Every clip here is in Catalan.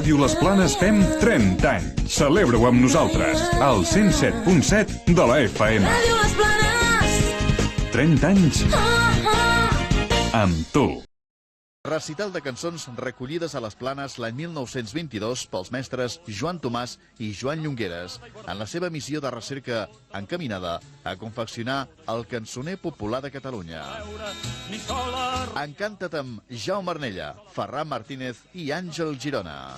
Ràdio Les Planes fem 30 anys. Celebra-ho amb nosaltres, al 107.7 de la FM. Ràdio Les Planes. 30 anys amb tu. Recital de cançons recollides a les Planes l'any 1922 pels mestres Joan Tomàs i Joan Llongueres, en la seva missió de recerca encaminada a confeccionar el cançoner popular de Catalunya. Encanta't amb Jaume Arnella, Ferran Martínez i Àngel Girona.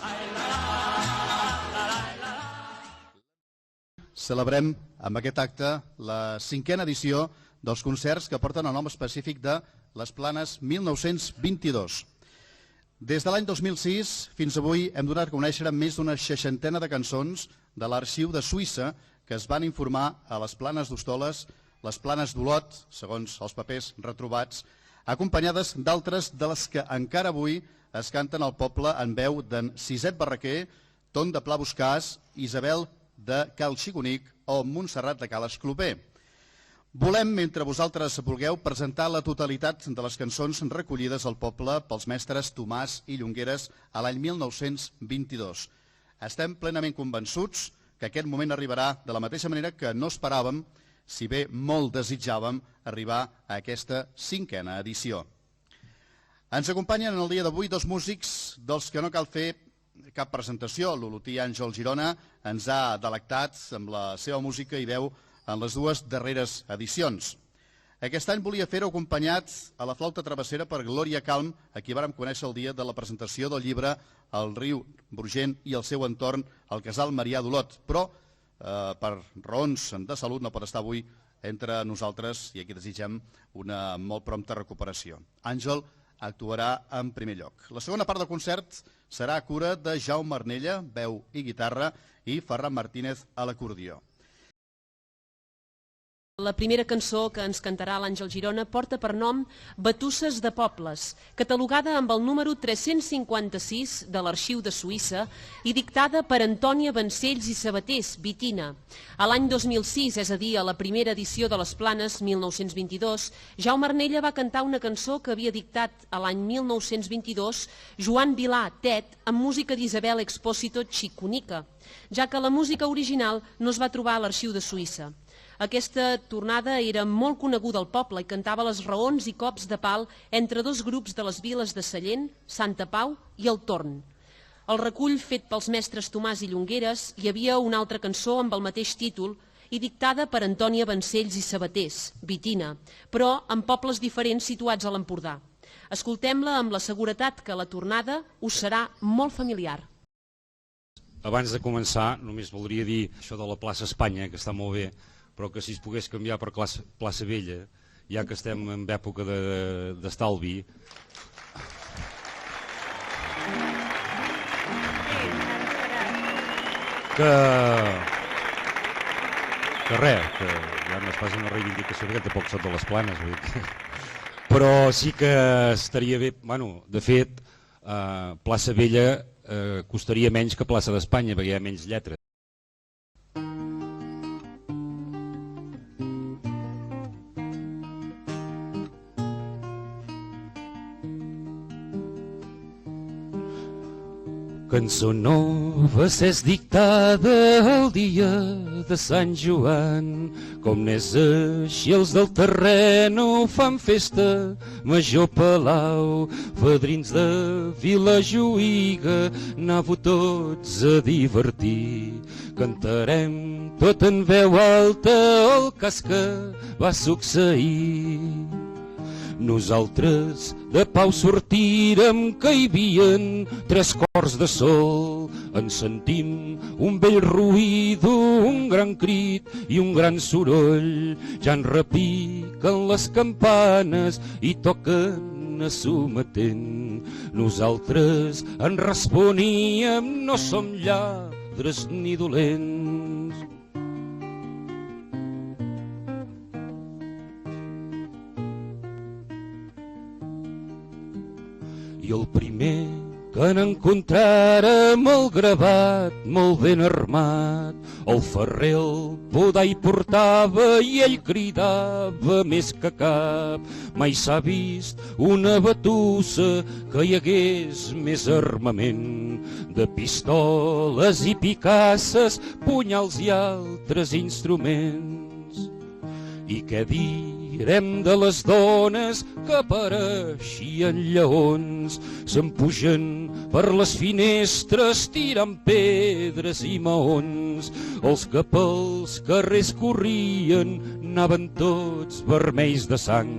Celebrem amb aquest acte la 5a edició dels concerts que porten el nom específic de Les Planes 1922. Des de l'any 2006 fins avui hem donat a conèixer més d'una 60ena de cançons de l'Arxiu de Suïssa que es van informar a les Planes d'Hostoles, les Planes d'Olot, segons els papers retrobats, acompanyades d'altres de les que encara avui es canten al poble en veu d'en Siset Barraquer, Ton de Pla Buscàs, Isabel de Cal Xiconic o Montserrat de Cal Escloper. Volem, mentre vosaltres vulgueu, presentar la totalitat de les cançons recollides al poble pels mestres Tomàs i Llongueres a l'any 1922. Estem plenament convençuts que aquest moment arribarà de la mateixa manera que no esperàvem, si bé molt desitjàvem, arribar a aquesta 5a edició. Ens acompanyen en el dia d'avui dos músics dels que no cal fer cap presentació. L'olotí Àngel Girona ens ha delectat amb la seva música i veu en les dues darreres edicions. Aquest any volia fer-ho acompanyat a la flauta travessera per Glòria Calm, a qui vàrem conèixer el dia de la presentació del llibre El riu Brugent i el seu entorn al casal Marià d'Olot, però per raons de salut no pot estar avui entre nosaltres i aquí desitgem una molt prompta recuperació. Àngel actuarà en primer lloc. La segona part del concert serà a cura de Jaume Arnella, veu i guitarra, i Ferran Martínez a l'acordió. La primera cançó que ens cantarà l'Àngel Girona porta per nom Batusses de Pobles, catalogada amb el número 356 de l'Arxiu de Suïssa i dictada per Antònia Vancells i Sabatés, Bitina. A l'any 2006, és a dir, a la primera edició de les Planes, 1922, Jaume Arnella va cantar una cançó que havia dictat a l'any 1922 Joan Vilà, Tet, amb música d'Isabel Expósito Chiconica, ja que la música original no es va trobar a l'Arxiu de Suïssa. Aquesta tornada era molt coneguda al poble i cantava les raons i cops de pal entre dos grups de les viles de Sallent, Santa Pau i el Torn. Al recull fet pels mestres Tomàs i Llongueres hi havia una altra cançó amb el mateix títol i dictada per Antònia Vancells i Sabatés, Bitina, però en pobles diferents situats a l'Empordà. Escoltem-la amb la seguretat que la tornada us serà molt familiar. Abans de començar, només voldria dir això de la plaça Espanya, que està molt bé, però que si es pogués canviar per plaça Vella, ja que estem en època d'estalvi. Que res, que ja no es faci una reivindicació, perquè tampoc són de les Planes, vull dir. Però sí que estaria bé, bueno, de fet, plaça Vella costaria menys que plaça d'Espanya, perquè hi ha menys lletres. Cançó nova s'és dictada el dia de Sant Joan, com n'és així els del terreno fan festa, major palau, fadrins de Vilajuïga, anàveu tots a divertir. Cantarem tot en veu alta el cas que va succeir. Nosaltres de Pau sortírem que hi havien 3 cors de sol. En sentim un vell ruïdo, un gran crit i un gran soroll. Ja en repiquen les campanes i toquen a sometent. Nosaltres en responíem, no som lladres ni dolents. I el primer que n'encontràrem el gravat molt ben armat. El ferrer el podall portava i ell cridava més que cap. Mai s'ha vist una batussa que hi hagués més armament de pistoles i picasses, punyals i altres instruments. I què direm de les dones que pareixien lleons, se'n pugen per les finestres tirant pedres i maons. Els que pels carrers corrien anaven tots vermells de sang,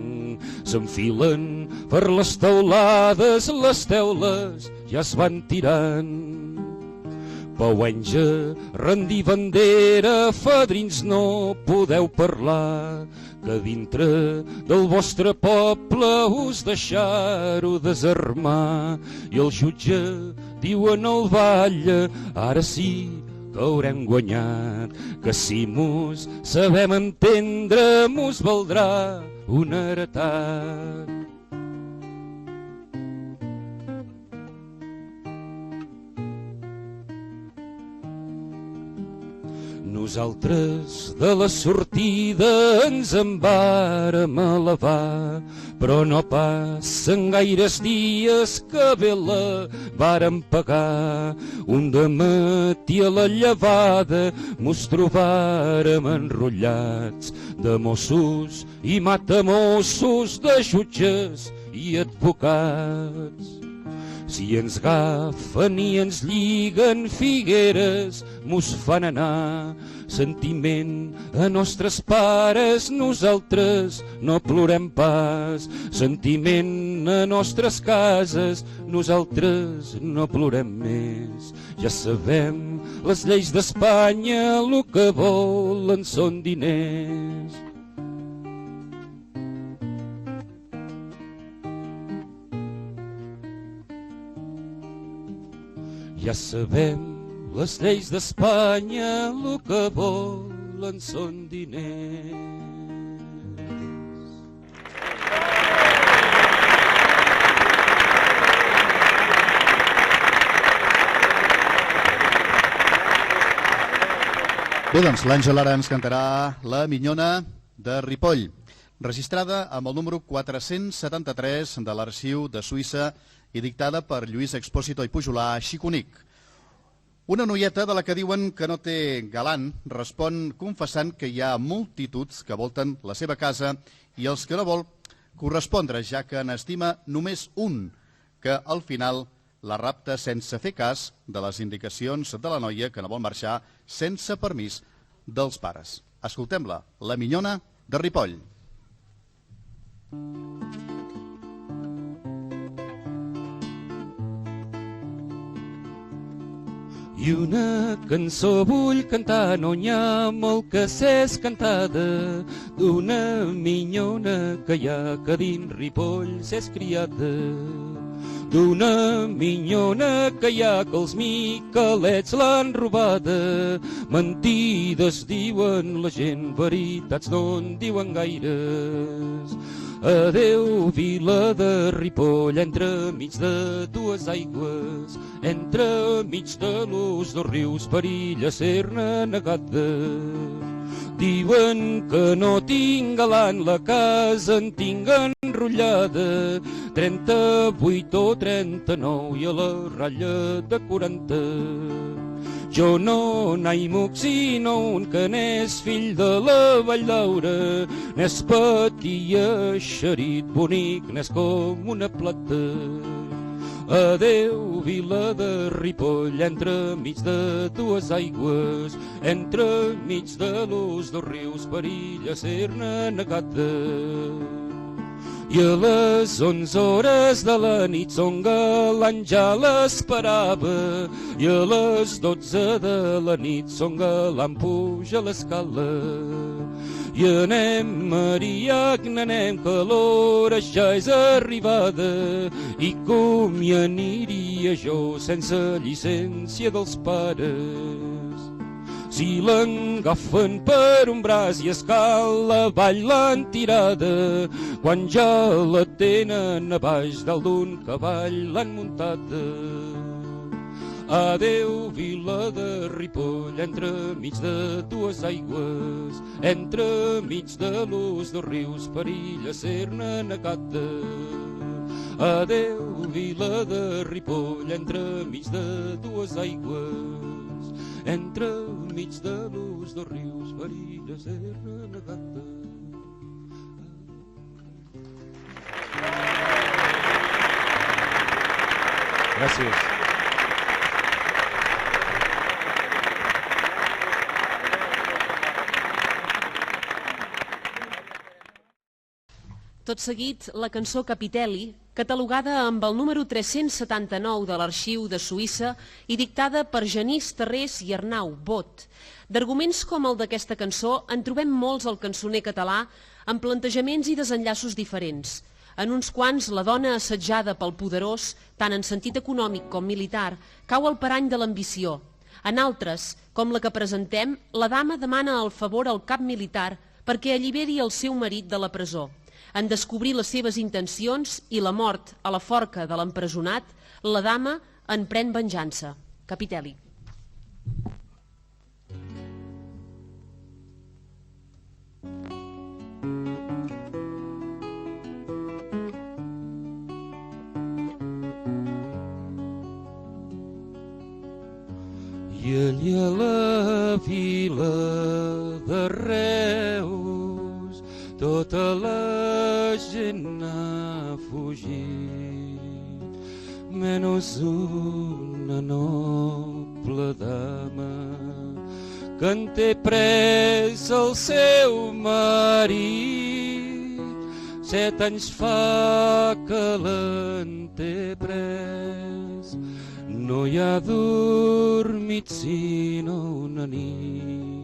s'enfilen per les teulades, les teules ja es van tirant. Pauenja, rendir bandera, fadrins no podeu parlar, que dintre del vostre poble us deixar-ho desarmar. I el jutge diu en el batlle, ara sí que haurem guanyat, que si mos sabem entendre mos valdrà una heretat. Nosaltres de la sortida ens en vàrem elevar, però no passen gaires dies que bé la vàrem pagar. Un dematí a la llevada mos trobàrem enrotllats de Mossos i matamossos, de jutges i advocats. Si ens agafen i ens lliguen figueres, mos fan anar. Sentiment a nostres pares, nosaltres no plorem pas. Sentiment a nostres cases, nosaltres no plorem més. Ja sabem, les lleis d'Espanya lo que volen són diners. Ja sabem, les lleis d'Espanya el que volen són diners. Bé, doncs l'Àngel ara ens cantarà La Minyona de Ripoll, registrada amb el número 473 de l'Arxiu de Suïssa i dictada per Lluís Expósito i Pujolà Xiconic. Una noieta de la que diuen que no té galant respon confessant que hi ha multituds que volten la seva casa i els que no vol correspondre, ja que n'estima només un, que al final la rapta sense fer cas de les indicacions de la noia que no vol marxar sense permís dels pares. Escoltem-la, La Minyona de Ripoll. I una cançó vull cantar, no n'hi ha molt que s'és cantada, d'una minyona que hi ha que dins Ripoll s'és criada. D'una minyona que hi ha que els miquelets l'han robada. Mentides diuen la gent, veritats no en diuen gaires. Adeu, vila de Ripoll, entremig de dues aigües, entremig de los dos rius, perilla ser-ne negada. Diuen que no tinc galant, la casa en tinc enrotllada, 38 o 39 i a la ratlla de 40. Jo no n'aimuc sinó un que n'és fill de la Vall d'Aura, n'és petit i eixerit, bonic, n'és com una plata. Adeu, vila de Ripoll, entremig de dues aigües, entremig de los dos rius, perilla ser-ne negada. I a les 11 hores de la nit son galant ja l'esperava, i a les 12 de la nit son galant puja l'escala. I anem, Maria, que n'anem, que l'hora ja és arribada, i com hi aniria jo sense llicència dels pares? si l'engafen per un braç i escala avall l'han tirada, quan ja la tenen a baix dalt d'un cavall l'han muntada. Adeu, vila de Ripoll, entremig de dues aigües, entremig de los dos rius, perilla ser-ne negada. Adeu, vila de Ripoll, entremig de dues aigües, entremig de los dos rius, perilla ser-ne negada. Gràcies. Tot seguit, la cançó Capitelli, catalogada amb el número 379 de l'Arxiu de Suïssa i dictada per Genís Tarrés i Arnau Bot. D'arguments com el d'aquesta cançó en trobem molts al cançoner català amb plantejaments i desenllaços diferents. En uns quants, la dona assetjada pel poderós, tant en sentit econòmic com militar, cau al parany de l'ambició. En altres, com la que presentem, la dama demana el favor al cap militar perquè alliberi el seu marit de la presó. En descobrir les seves intencions i la mort a la forca de l'empresonat, la dama en pren venjança. Capitelli. I allà a la vila de Reus tota la gent ha fugit, menys una noble dama que en té pres el seu marit. 7 anys fa que l'en té pres, no hi ha dormit sinó una nit.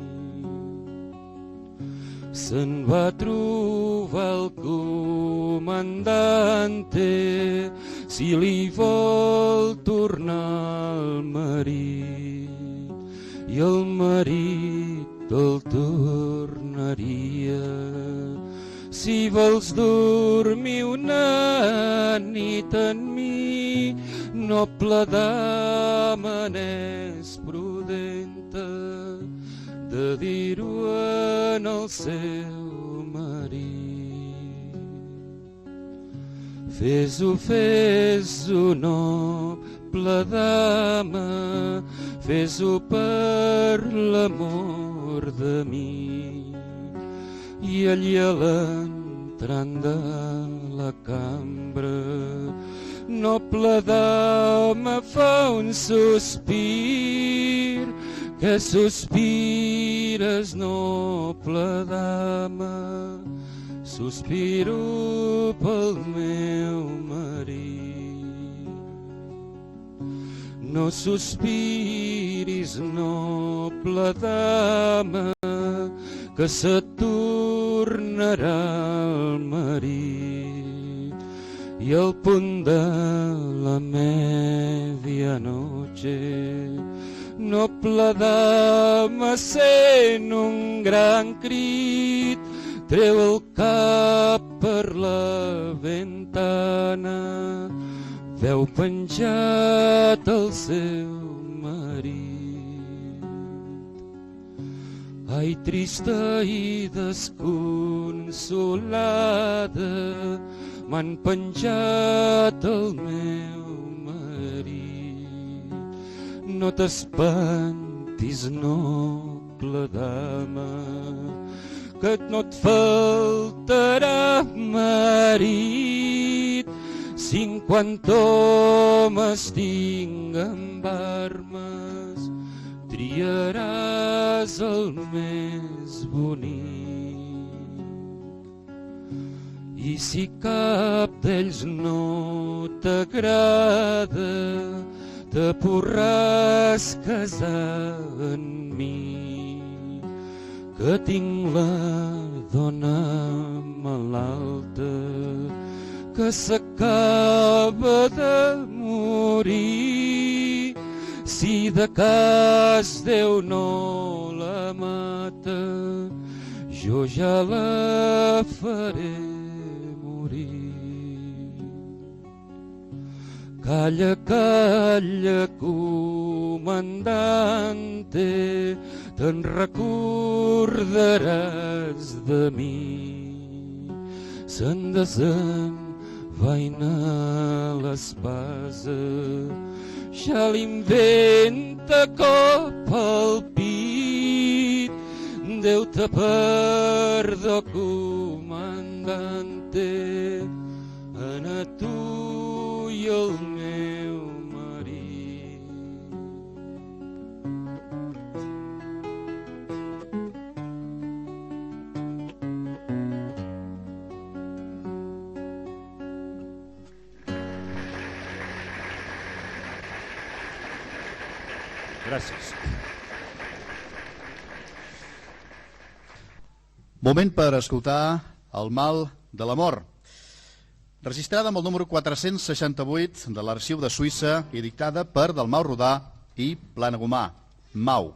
Se'n va trobar el comandante si li vol tornar el marit, i el marit el tornaria. Si vols dormir una nit en mi, noble dama, n'és prudenta de dir-ho en el seu marit. Fes-ho, fes-ho, noble dama, fes-ho per l'amor de mi. I allà a l'entrant de la cambra, noble dama, fa un sospir. Que sospires, noble dama? Sospiro pel meu marit. No sospiris, noble dama, que se't tornarà el marit. I al punt de la medianoche, noble dama, sent un gran crit, treu el cap per la ventana, veu penjat el seu marit. Ai, trista i desconsolada, m'han penjat el meu marit. No t'espantis, noble dama, que no et faltarà marit. 50 homes tinc amb armes, triaràs el més bonic. I si cap d'ells no t'agrada, te podràs casar amb mi, que tinc la dona malalta que s'acaba de morir. Si de cas Déu no la mata, jo ja la faré morir. Calla, calla, comandante, te'n recordaràs de mi. Se'n desenvaina l'espasa, ja l'inventa cop al pit. Déu-te perdó, comandante, en a tu i el meu marit. Gràcies. Moment per escoltar El mal de l'amor, registrada amb el número 468 de l'Arxiu de Suïssa i dictada per Dalmau Rodà i Planagumà, Mau.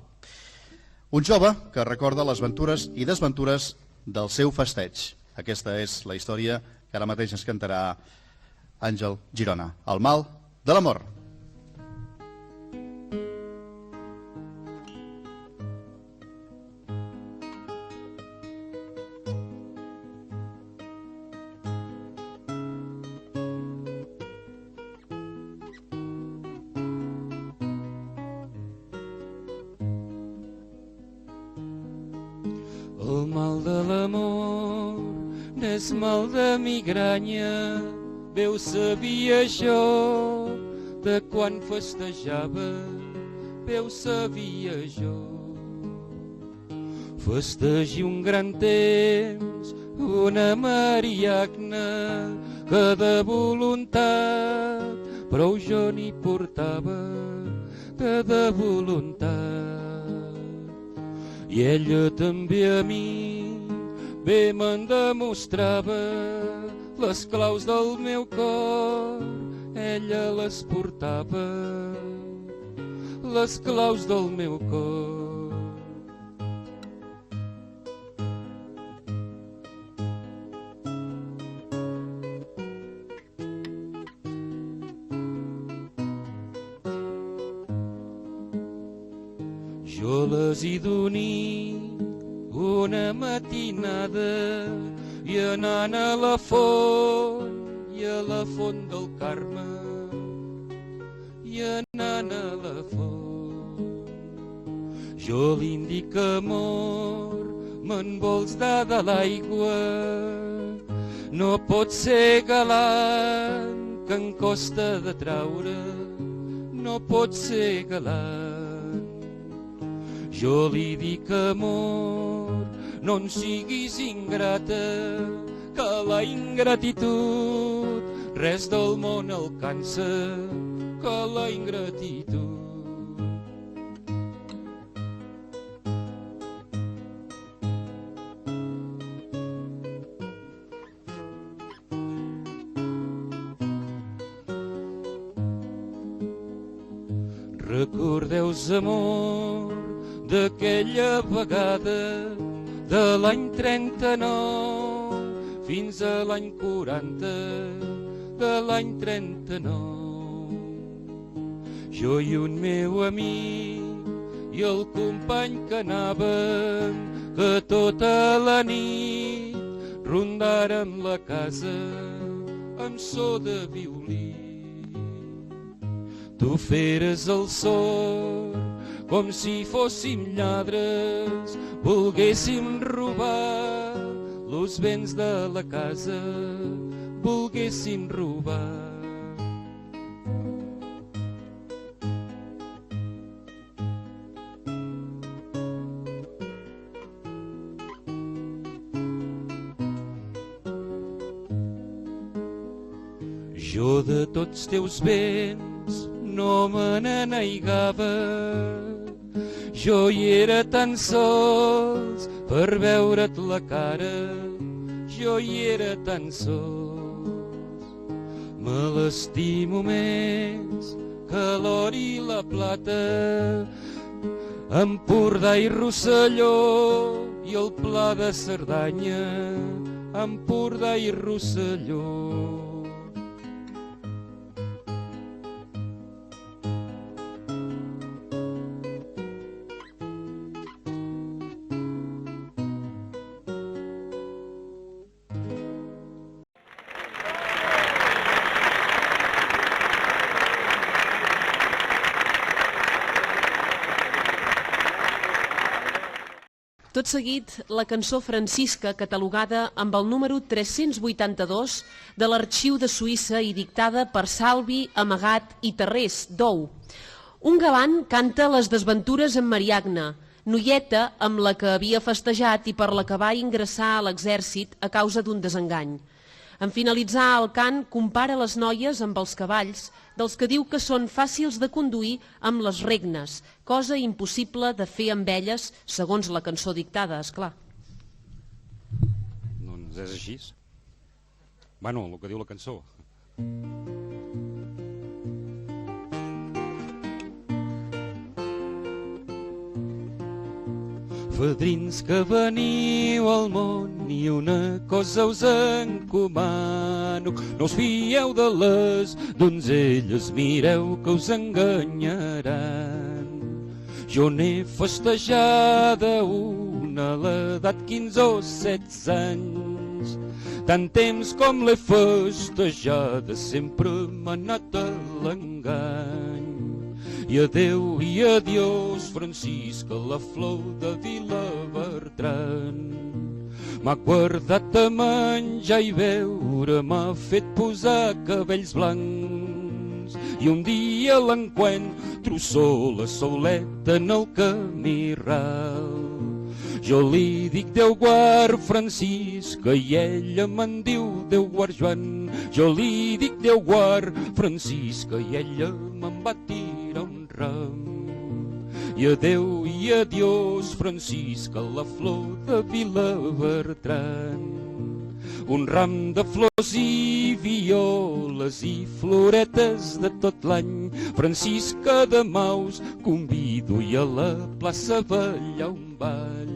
Un jove que recorda les aventures i desventures del seu festeig. Aquesta és la història que ara mateix ens cantarà Àngel Girona. El mal de l'amor. El mal de l'amor n'és mal de migranya, Déu sabia jo de quan festejava, Déu sabia jo. Festegi un gran temps, una mariagna, que de voluntat prou jo n'hi portava, que de voluntat. I ella també a mi bé me'n demostrava les claus del meu cor, ella les portava, les claus del meu cor. Jo les hi doni una matinada i anant a la font del Carme, i anant a la font. Jo l'indic amor, me'n vols dar de l'aigua, no pot ser galant que en costa de traure, no pot ser galant. Jo li dic amor, no en siguis ingrata, que la ingratitud res del món alcança, que la ingratitud. Recordeu-vos, amor, d'aquella vegada de l'any 39 fins a l'any 40 de l'any 39. Jo i un meu amic i el company que anàvem, que tota la nit rondàrem la casa amb so de violí. Tu feres el sort com si fóssim lladres, volguéssim robar los béns de la casa, volguéssim robar. Jo de tots teus béns no me n'aneigava, jo hi era tan sols per veure't la cara, jo hi era tan sols. Me l'estimo més que l'or i la plata, Empordà i Rosselló i el Pla de Cerdanya, Empordà i Rosselló. Tot seguit, la cançó Francisca, catalogada amb el número 382 de l'Arxiu de Suïssa i dictada per Salvi, Amagat i Tarrés, d'Ou. Un galant canta les desventures en Mariagna, noieta amb la que havia festejat i per la que va ingressar a l'exèrcit a causa d'un desengany. En finalitzar el cant, compara les noies amb els cavalls, dels que diu que són fàcils de conduir amb les regnes, cosa impossible de fer amb elles, segons la cançó dictada, esclar. Doncs és així. Bueno, el que diu la cançó. Fadrins que veniu al món i una cosa us encomano, no us fieu de les donzelles, mireu que us enganyaran. Jo n'he festejada una a l'edat 15 o 16 anys, tant temps com l'he festejada sempre m'ha anat a l'engany. I adeu i adiós, Francisca, la flor de Vilabertran. M'ha guardat a menjar i beure, m'ha fet posar cabells blancs. I un dia l'encuentro sola, soleta en el camí ral. Jo li dic Déu guard Francisca i ella me'n diu Déu guard Joan. Jo li dic Déu guard Francisca i ella me'n va tirar un ram. I adeu i adiós Francisca, la flor de Vilabertran. Un ram de flors i violes i floretes de tot l'any. Francisca, demà us convido i a la plaça ballar un ball.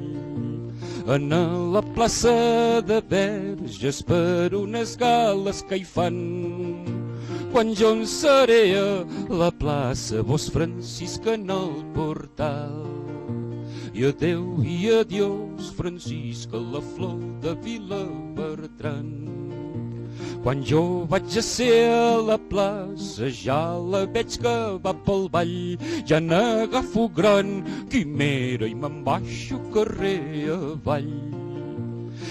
En la plaça de Verges per unes gales que hi fan. Quan jo en seré a la plaça, vos Francisca en el portal. I adeu i adiós Francisca, la flor de Vilabertran. Quan jo vaig a ser a la plaça, ja la veig que va pel ball. Ja n'agafo gran quimera i me'n baixo carrer avall.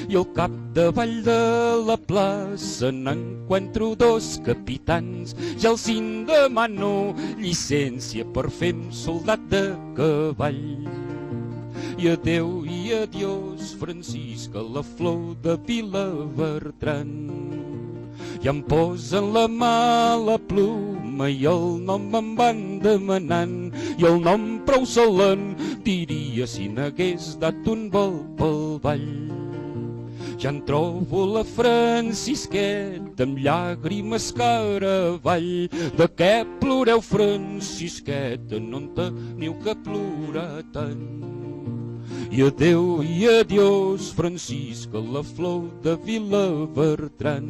I al capdavall de la plaça n'encuentro dos capitans. Ja els demano llicència per fer-me soldat de cavall. I adeu i adiós Francisca, la flor de Vilabertran. I em posen la mà la pluma i el nom me'n van demanant. I el nom prou solen diria si n'hagués dat un vol pel ball. Ja en trobo la Francisqueta amb llàgrimes cara avall. De què ploreu Francisqueta, no en teniu que plorar tant. I adeu i adiós Francisca, la flor de Vilabertran.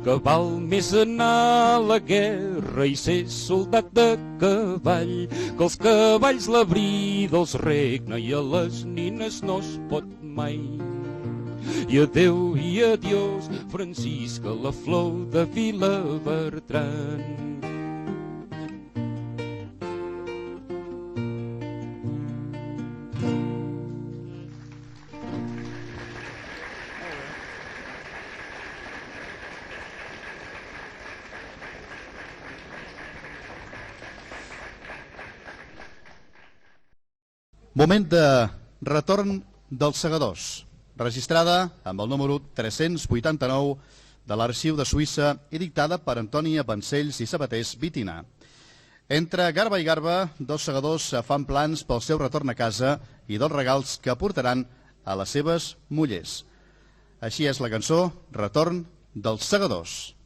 Que val més anar a la guerra i ser soldat de cavall, que els cavalls la brida els regna i a les nines no es pot mai. I adeu i adiós Francisca, la flor de Vilabertran. Moment de retorn dels segadors, registrada amb el número 389 de l'Arxiu de Suïssa i dictada per Antònia Vancells i Sabatés Vitina. Entre garba i garba, dos segadors fan plans pel seu retorn a casa i dels regals que portaran a les seves mullers. Així és la cançó Retorn dels segadors.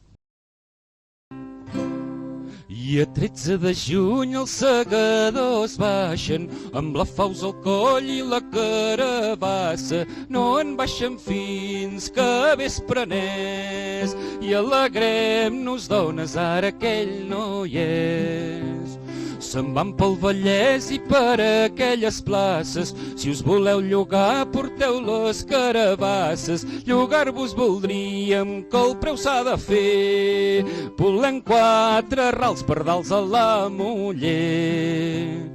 I a 13 de juny els segadors baixen amb la faus al coll i la carabassa. No en baixen fins que vesprenés i alegrem-nos, dones, ara aquell no hi és. Se'n van pel Vallès i per aquelles places. Si us voleu llogar, porteu les carabasses. Llogar-vos voldríem que el preu s'ha de fer. Volem 4 rals pardals a la muller.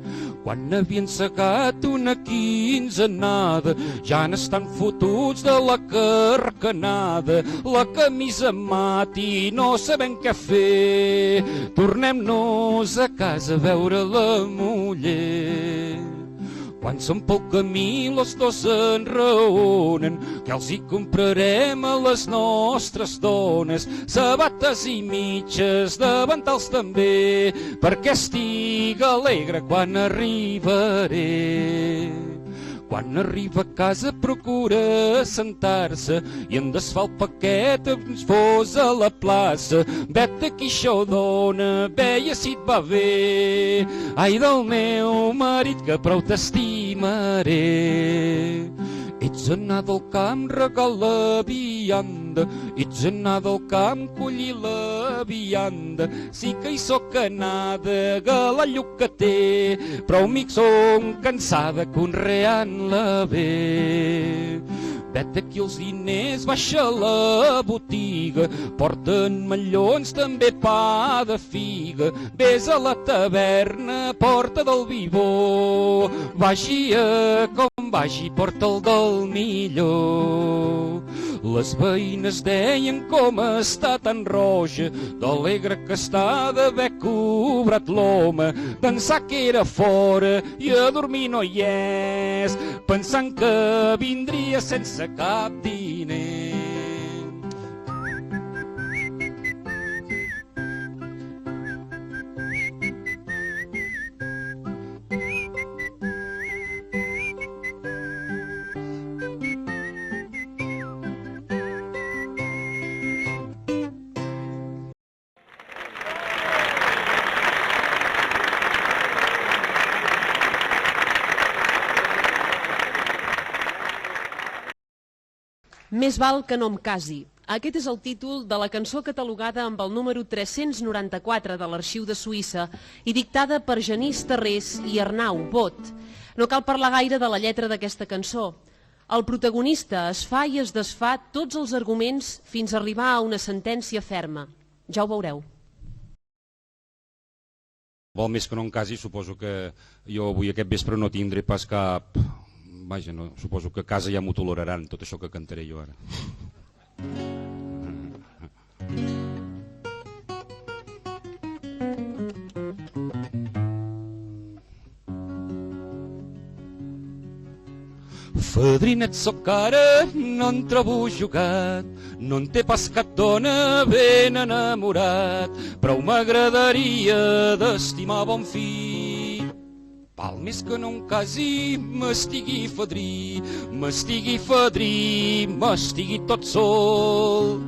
Quan havien segat una quinzenada, ja n'estan fotuts de la carcanada. La camisa mat i no sabem què fer. Tornem-nos a casa a veure la muller. Quan som pel camí los dos enraonen que els hi comprarem a les nostres dones sabates i mitges, davantals també, perquè estic alegre quan arribaré. Quan arriba a casa procura sentar-se i en desfà el paquet ens fos a la plaça. Vet aquí això, dona, veia si et va bé. Ai del meu marit, que prou t'estimaré. Ets anar del camp, regar la vianda. Ets anar del camp, collir la vianda. Sí que hi soc anada, galalluc que té, però amic som cansada conreant-la bé. Vet aquí els diners, baixa a la botiga, porten mellons, també pa de figa. Ves a la taverna, porta del vivó, vagi a com vagi, porta el del millor. Les veïnes deien com està tan roja, d'alegre que està d'haver cobrat l'home, d'ençà que era fora i a dormir no hi és, pensant que vindria sense cap diner. Més val que no em casi. Aquest és el títol de la cançó catalogada amb el número 394 de l'Arxiu de Suïssa i dictada per Genís Tarrés i Arnau Bot. No cal parlar gaire de la lletra d'aquesta cançó. El protagonista es fa i es desfà tots els arguments fins a arribar a una sentència ferma. Ja ho veureu. Vol més que no em casi, suposo que jo avui aquest vespre no tindré pas cap... Vaja, no, suposo que a casa ja m'ho toleraran, tot això que cantaré jo ara. Fadrinet soc ara, no en trobo jugat, no en té pas cap dona ben enamorat, però m'agradaria d'estimar bon fill. Val més que no em casi, m'estigui fadrí, m'estigui tot sol.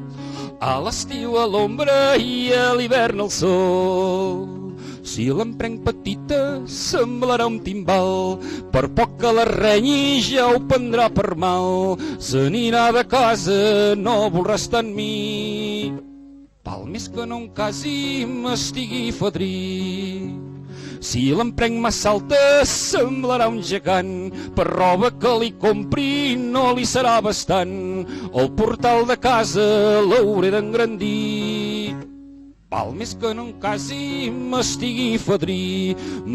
A l'estiu a l'ombra i a l'hivern al sol. Si l'emprenc petita, semblarà un timbal, per poc que la renyi ja ho prendrà per mal. S'anirà de casa, no vol restar en mi. Val més que no em casi, m'estigui fadrí. Si l'emprenc massa alta, semblarà un gegant, per roba que li compri no li serà bastant. El portal de casa l'hauré d'engrandir. Val més que no em casi, m'estigui fadrí,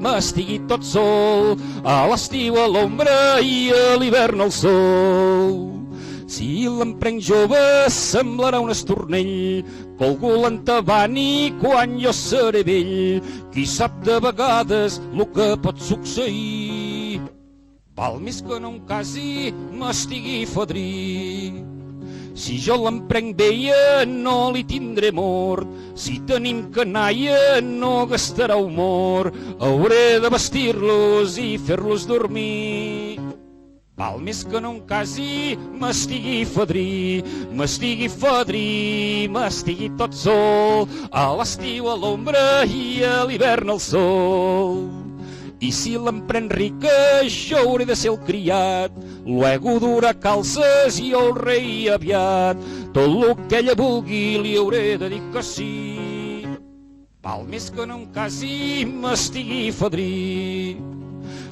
m'estigui tot sol, a l'estiu a l'ombra i a l'hivern al sol. Si l'emprenc jove, semblarà un estornell, que algú l'entabani quan jo seré vell. Qui sap de vegades el que pot succeir. Val més que no em casi, m'estigui fadrí. Si jo l'emprenc veia, no li tindré mort. Si tenim canalla, no gastarà humor. Hauré de vestir-los i fer-los dormir. Val més que no em casi, m'estigui fadrí, m'estigui fadrí, m'estigui tot sol, a l'estiu a l'ombra i a l'hivern al sol. I si l'emprèn rica, jo hauré de ser el criat, luego durà calces i el rei aviat, tot lo que ella vulgui li hauré de dir que sí. Val més que no em casi, m'estigui fadrí.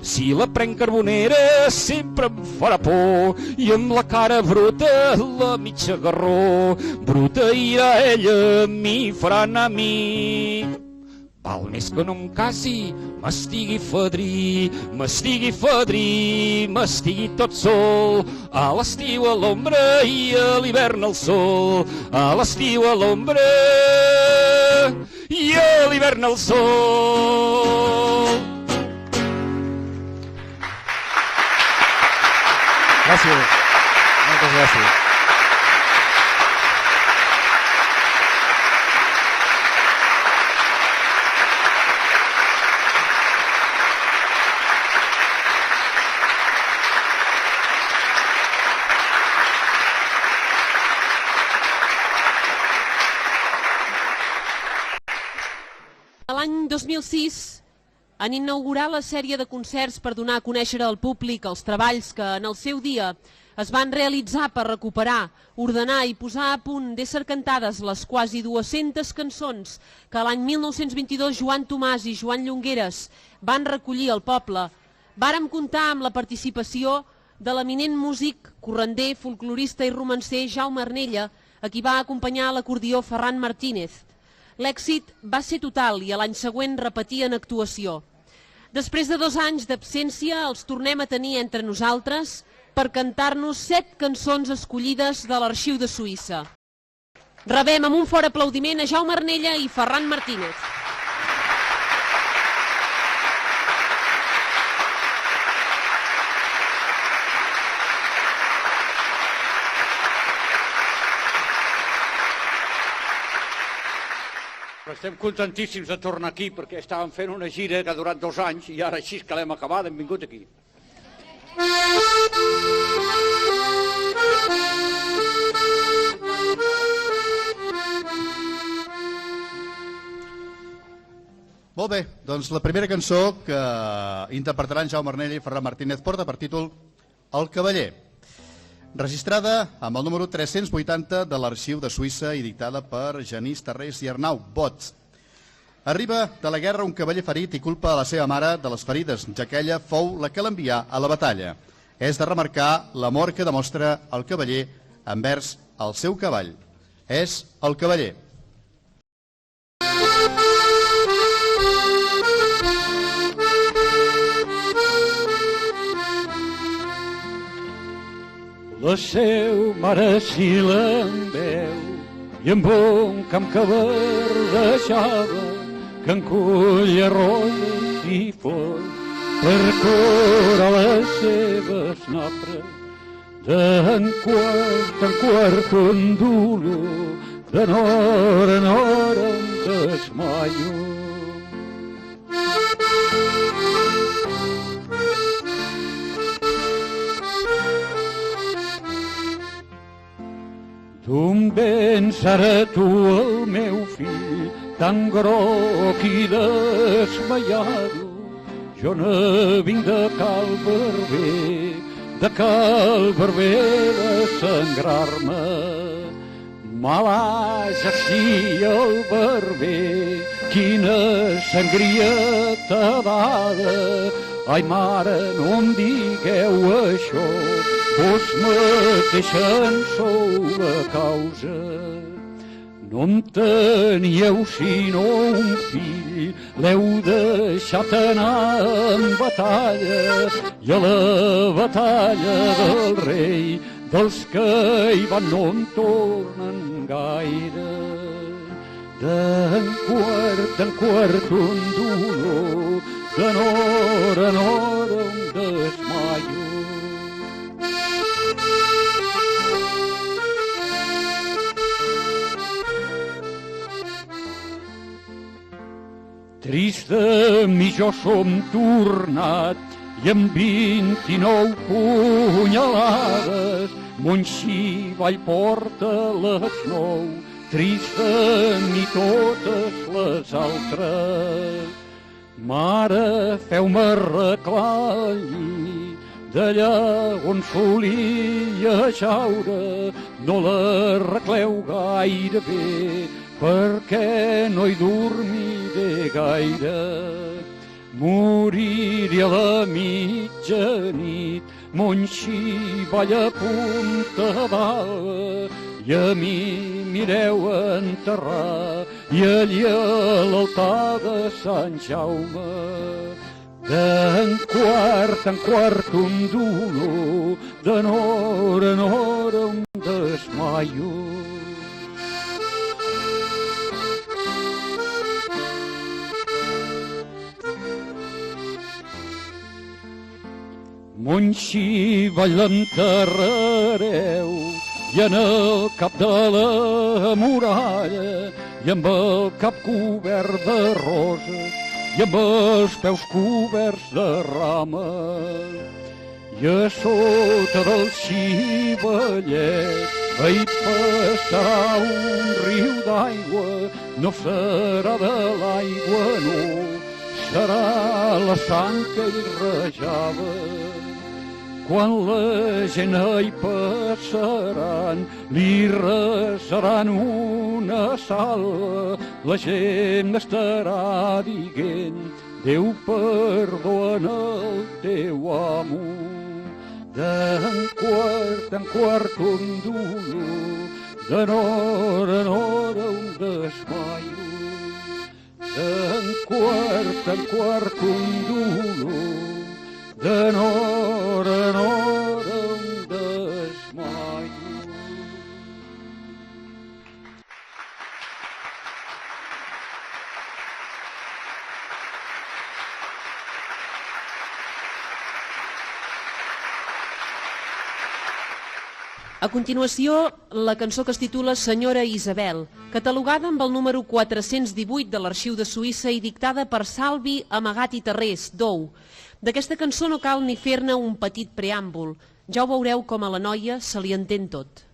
Si la prenc carbonera sempre em farà por i amb la cara bruta la mitja garró. Bruta irà ella, m'hi farà anar a mi. Val més que no em casi, m'estigui fadrí, m'estigui fadrí, m'estigui tot sol. A l'estiu a l'ombra i a l'hivern al sol. A l'estiu a l'ombra i a l'hivern al sol. Gràcies. Moltes gràcies. L'any 2006, en inaugurar la sèrie de concerts per donar a conèixer al públic els treballs que en el seu dia es van realitzar per recuperar, ordenar i posar a punt d'ésser cantades les quasi 200 cançons que l'any 1922 Joan Tomàs i Joan Llongueres van recollir al poble, vàrem comptar amb la participació de l'eminent músic, corrender, folclorista i romancer Jaume Arnella, a qui va acompanyar l'acordió Ferran Martínez. L'èxit va ser total i a l'any següent repetien actuació. Després de 2 anys d'absència els tornem a tenir entre nosaltres per cantar-nos 7 cançons escollides de l'Arxiu de Suïssa. Rebem amb un fort aplaudiment a Jaume Arnella i Ferran Martínez. Estem contentíssims de tornar aquí perquè estàvem fent una gira que ha durat 2 anys i ara així que l'hem acabada hem vingut aquí. Molt bé, doncs la primera cançó que interpretaran Jaume Arnella i Ferran Martínez porta per títol El cavaller, registrada amb el número 380 de l'Arxiu de Suïssa i dictada per Genís Tarrés i Arnau Bot. Arriba de la guerra un cavaller ferit i culpa a la seva mare de les ferides, ja que ella fou la que l'envià a la batalla. És de remarcar l'amor que demostra el cavaller envers el seu cavall. És el cavaller. La seu mare si l'enveu i amb un camp que verdejava que enculla roses i flors per curar les seves nafres. D'en quart un dolor, de nora en hora em desmaio. D'on vens ara tu, el meu fill, tan groc i desmaiado? Jo no vinc de cal barber de sangrar-me. Malaja sí el barber, quina sangria t'ha dada. Ai, mare, no em digueu això, vos mateixen sou la causa. No en teníeu sinó un fill, l'heu deixat anar en batalla, i a la batalla del rei, dels que hi van no en tornen gaire. D'en quart un dolor, de nora en hora un desmaio. Trist de mi jo som tornat i amb 29 punyalades mon xivall porta les 9, trista ni totes les altres. Mare, feu-me arreglar el llit d'allà on solia jaure, no l'arregleu gaire bé perquè no hi dormiré gaire. Moriré a la mitjanit, mon xivall a punta dalt, i a mi mireu enterrar, i allí a l'altar de Sant Jaume. D'en quart un dolor, de nora en hora un desmaio. Mon xivall l'enterrareu i en el cap de la muralla i amb el cap cobert de roses i amb els peus coberts de rames. I a sota del xivallet hi passarà un riu d'aigua, no serà de l'aigua, no, serà la sang que hi rajava. Quan la gent hi passaran, li resaran una salva, la gent estarà dient, Déu perdona el teu amo. D'en quart un dolor, de nora en hora un desmaio. D'en quart un dolor, de nora en hora un desmaio. A continuació, la cançó que es titula Senyora Isabel, catalogada amb el número 418 de l'Arxiu de Suïssa i dictada per Salvi Amagat i Tarrés, d'Ou. D'aquesta cançó no cal ni fer-ne un petit preàmbul. Ja ho veureu com a la noia se li entén tot.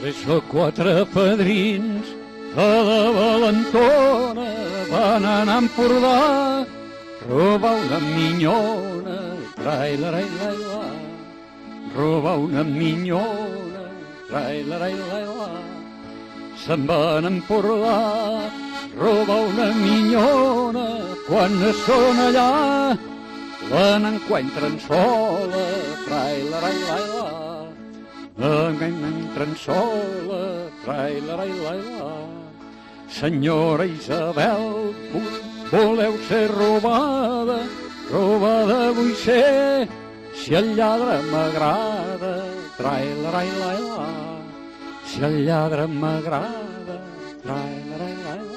Tres o quatre padrins a la valentona van anar a Empordà, robar una minyona, trai-la-rai-la-la, robar una minyona, trai-la-rai-la-la. Se'n van a Empordà, robar una minyona, quan són allà la n'encuentren sola, trai-la-rai-la-la. Entren sola, trai-la-rai-la-la. Senyora Isabel, voleu ser robada? Robada vull ser, si el lladre m'agrada, trai-la-rai-la-la. Si el lladre m'agrada, trai-la-rai-la-la.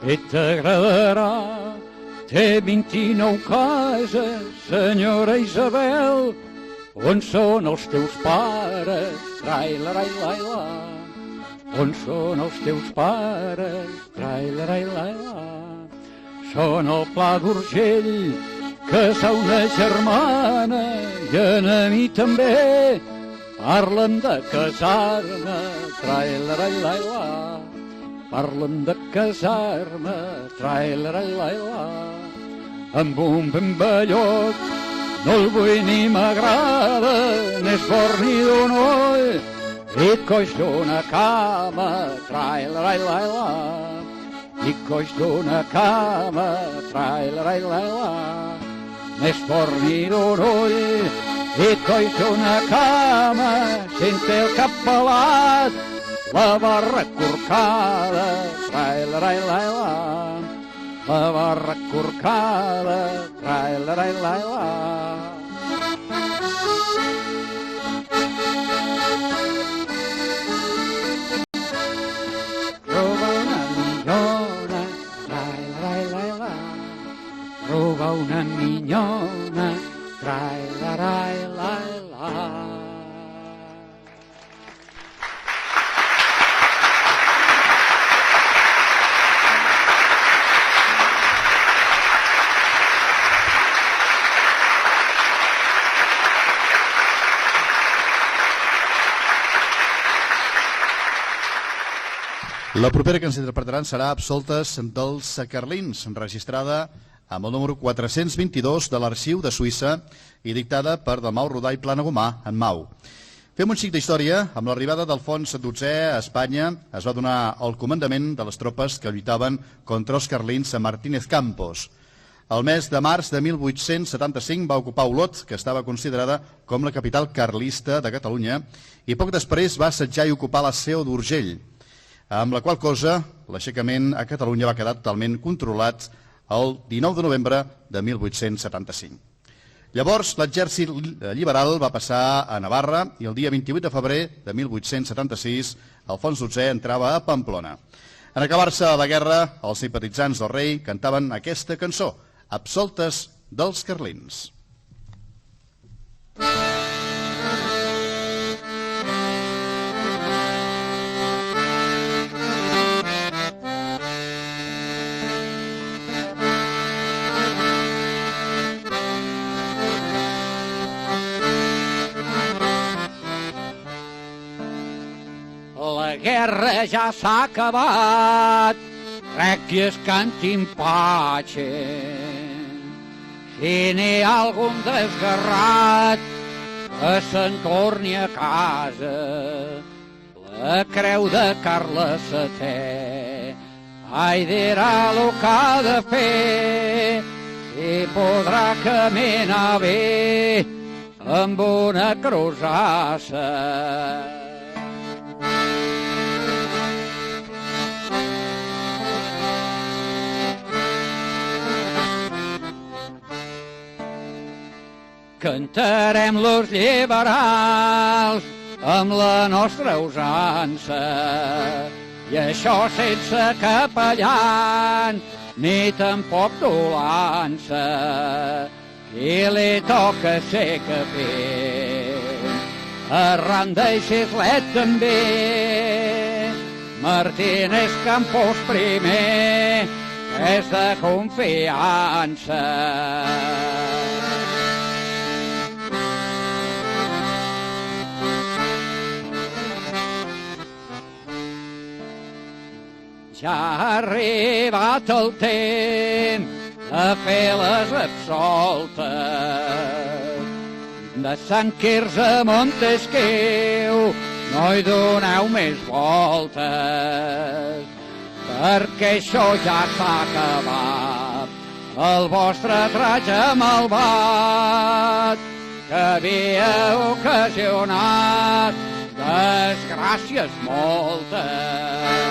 Bé t'agradarà, té 29 cases, senyora Isabel, on són els teus pares, trai-la-rai-la-la. On són els teus pares, trai-la-rai-la-la. Són el Pla d'Urgell, que s'ha una germana, i a mi també, parlen de casar-me, trai-la-rai-la-la. Parlen de casar-me, trai-la-rai-la-la. Amb un ben bellot, no el vull ni m'agrada, n'és fort ni d'un ull, i coix d'una cama, trai-la-rai-la-la. I coix d'una cama, trai-la-rai-la-la. N'és fort ni d'un ull, i coix d'una cama, si en té el cap pelat, la barra corcada, rai-la-rai-lai-la, la barra corcada, rai-la-rai-lai-la. Roba una minyona, rai-la-rai-lai-la, roba una minyona, rai-la-rai-lai-la. La propera que ens interpretaran serà Absoltes dels Carlins, registrada amb el número 422 de l'Arxiu de Suïssa i dictada per Dalmau Rodà i Planagumà en Mau. Fem un xic d'història. Amb l'arribada d'Alfons XII a Espanya es va donar el comandament de les tropes que lluitaven contra els carlins a Martínez Campos. El mes de març de 1875 va ocupar Olot, que estava considerada com la capital carlista de Catalunya, i poc després va assetjar i ocupar la Seu d'Urgell, amb la qual cosa l'aixecament a Catalunya va quedar totalment controlat el 19 de novembre de 1875. Llavors l'exèrcit liberal va passar a Navarra i el dia 28 de febrer de 1876 Alfons XII entrava a Pamplona. En acabar-se la guerra, els simpatitzants del rei cantaven aquesta cançó, Absoltes dels Carlins. La guerra ja s'ha acabat, requies cantin pace. Si n'hi ha algun desgarrat, que se'n torni a casa. La creu de Carles VII, ai, dirà el que ha de fer, i podrà caminar bé amb una crosassa. Cantarem los liberals amb la nostra usança, i això sense capellan ni tampoc dolança. Qui li toca ser capell, arran d'Eixislet també, Martínez Campos primer, és de confiança. Ja ha arribat el temps de fer les absoltes. De Sant Quirze a Montesquieu no hi doneu més voltes, perquè això ja s'ha acabat. El vostre tratge malvat que havia ocasionat desgràcies moltes.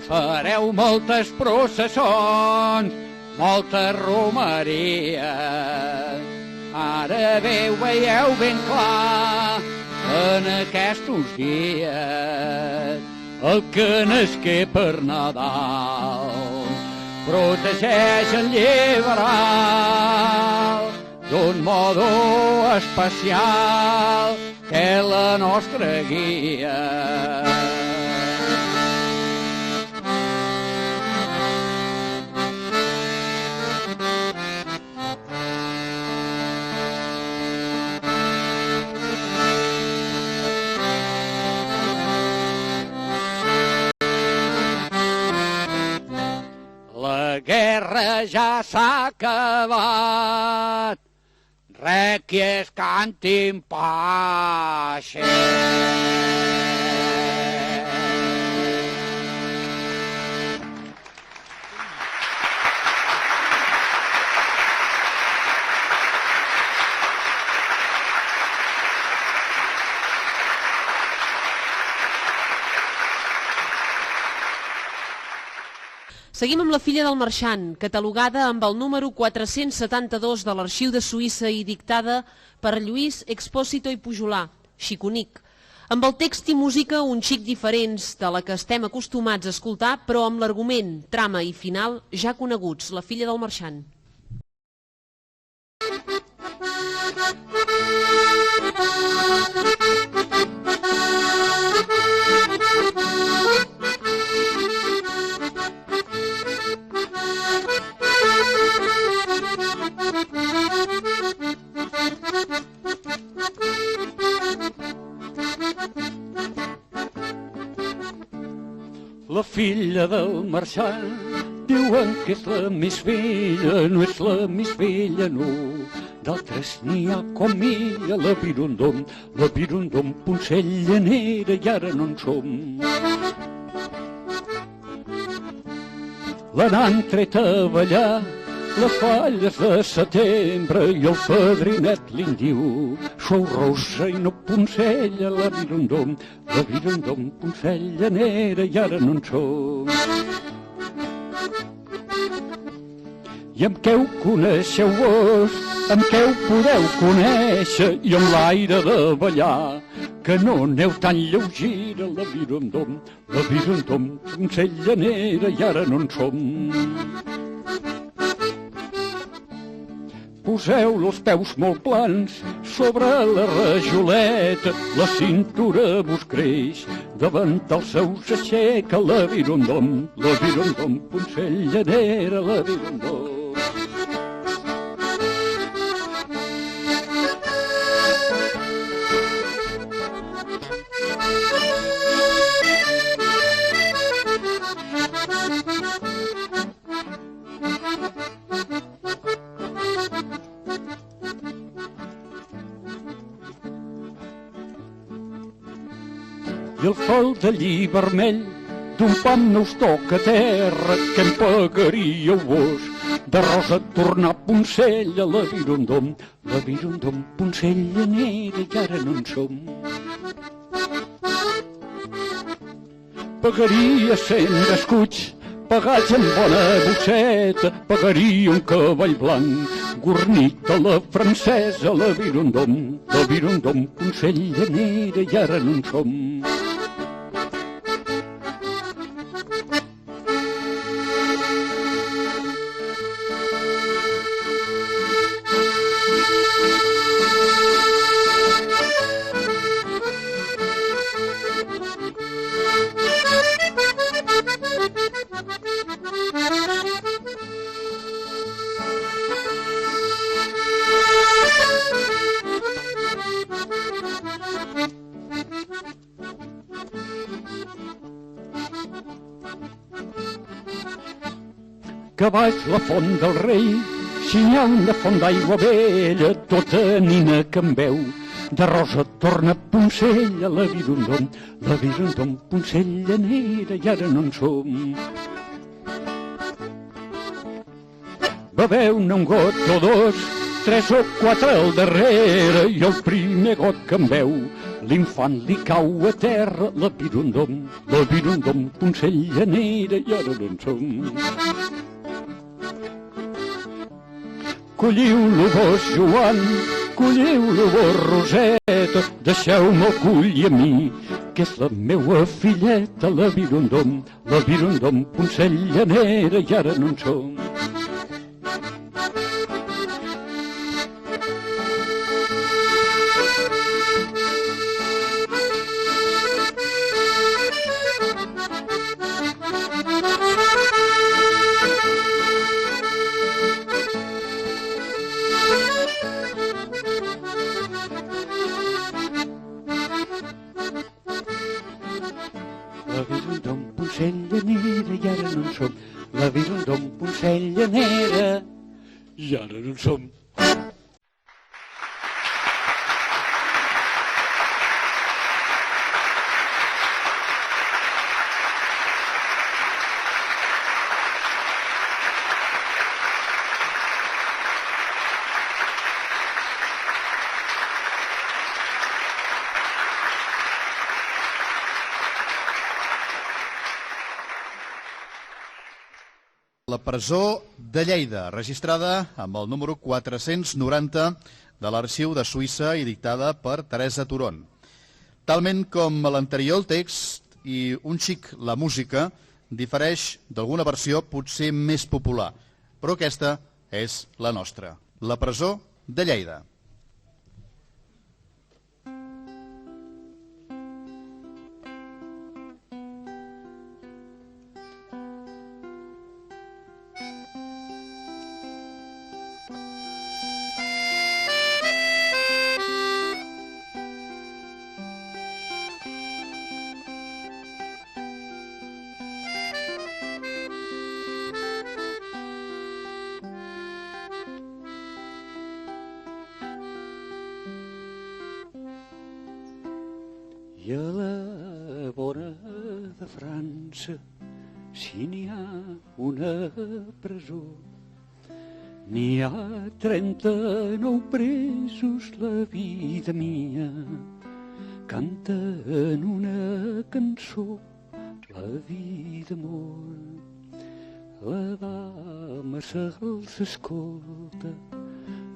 Fareu moltes processons, moltes romeries. Ara bé ho veieu ben clar en aquests dies. El que nasqué per Nadal protegeix el liberal d'un modo especial que la nostra guia. La guerra ja s'ha acabat, requies cantin pace. Seguim amb La filla del marxant, catalogada amb el número 472 de l'Arxiu de Suïssa i dictada per Lluís Expósito i Pujolà, xiconic, amb el text i música un xic diferents de la que estem acostumats a escoltar, però amb l'argument, trama i final ja coneguts, La filla del marxant. La filla del marxant diuen que és la més vella, no és la més vella, no. D'altres n'hi ha com ella, la Virundom, poncellanera, i ara no en som. L'han tret a ballar les falles de setembre i el padrinet li'n diu sou rosa i no poncella, la Virundom, poncellanera, i ara no en som. I amb què ho coneixeu vos, amb què ho podeu conèixer, i amb l'aire de ballar, que no aneu tan lleugera, la Virundom, poncellanera, i ara no en som. Poseu els peus molt plans sobre la rajoleta, la cintura vos creix, davant els seus aixeca la Virundom, poncellanera, la Virundom. I el fol de lli vermell d'un pam no us toca a terra, que em pagaríeu vos de rosa tornar poncella, la Virundom, poncellanera, i ara no en som. Pagaria 100 escuts pagats amb bona bosseta, pagaria un cavall blanc gornit a la francesa, la Virundom, poncellanera, i ara no en som. Que baix la font del rei, si n'hi ha una font d'aigua vella, tota nina que em veu, de rosa torna poncella, la Virundom, poncellanera, i ara no en som. Beveu-ne un got o dos, 3 o 4 al darrere, i el primer got que em veu, l'infant li cau a terra, la Virundom, poncellanera, i ara no en som. Colliu-lo vos, Joan, colliu-lo vos, Roseta, deixeu-me collir a mi, que és la meua filleta, la Virundom, poncellanera, i ara no en som. La Virundom, poncellanera, i ara no en som. La Virundom, poncellanera, i ara no en som. La presó de Lleida, registrada amb el número 490 de l'Arxiu de Suïssa i dictada per Teresa Turon. Talment com l'anterior, el text i un xic la música difereix d'alguna versió potser més popular, però aquesta és la nostra, la presó de Lleida. I a la vora de França, si n'hi ha una presó, n'hi ha 39 presos, la vida mia. Canten una cançó, la vida mor. La dama se'ls escolta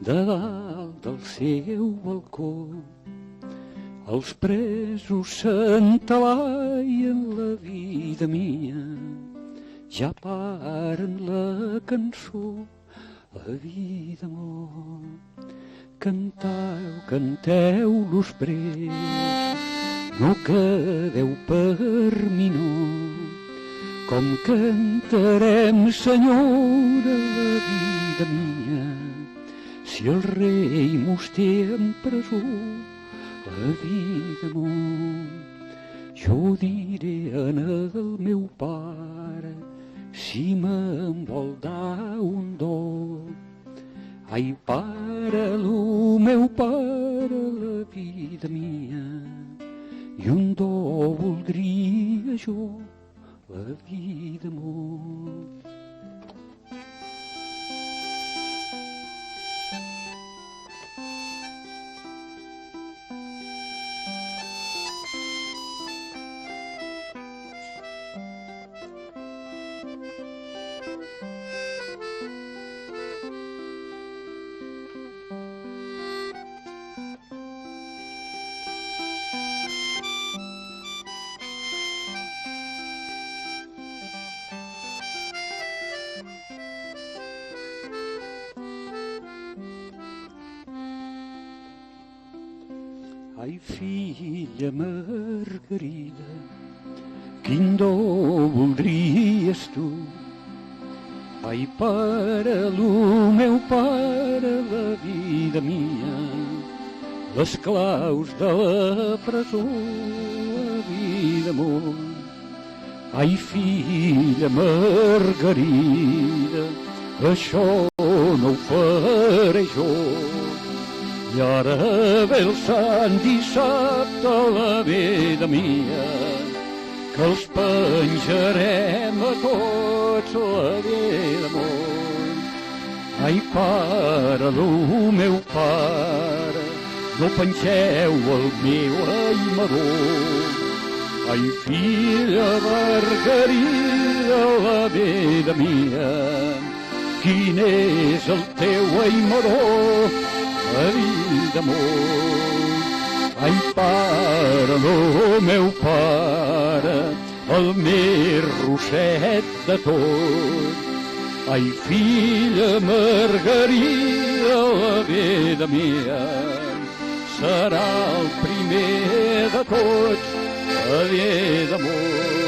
de dalt del seu balcó. Els presos s'entalaien, la vida mia. Ja paren la cançó, la vida mor. Canteu, canteu-los presos, no quedeu per mi, no. Com cantarem, senyora, la vida mia, si el rei mos té en presó, la vida mor. Jo diré en el meu pare, si me'n vol dar un do. Ai, pare, el meu pare, la vida mia, i un do voldria jo, la vida mor. Ai, filla Margarida, quin do voldries tu? Ai, pare, el meu pare, la vida mia, les claus de la presó, la vida mor. Ai, filla Margarida, això no ho faré jo. I ara ve el sant dissabte, la vida mia, que els penjarem a tots, la vida mor. Ai, pare, el meu pare, no pengeu el meu aimador. Ai, filla Margarida, la vida mia, quin és el teu aimador? La vida mor. Ai, pare, el meu pare, el més rosset de tot. Ai, filla Margarida, la vida mia, serà el primer de tots, la vida mor.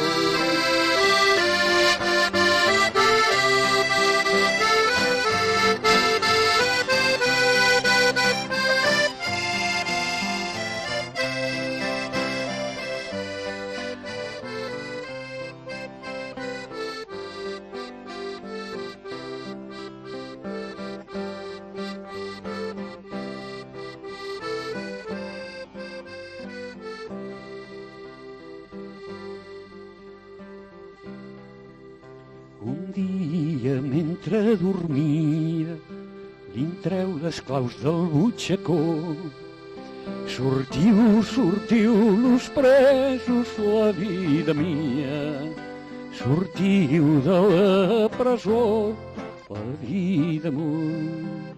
Un dia, mentre dormia, li'n treu les claus del butxacó. Sortiu, sortiu, los presos, la vida mia, sortiu de la presó la vida amunt.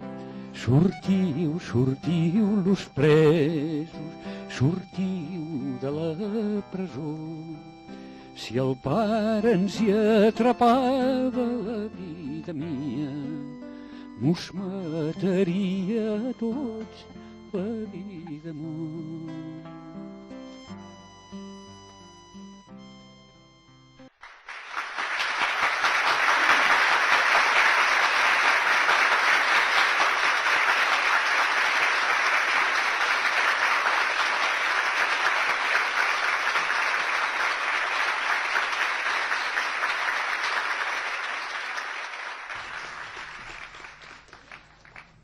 Sortiu, sortiu, los presos, sortiu de la presó. Si el pare ens hi atrapava la vida mia, mos mataria a tots la vida amunt.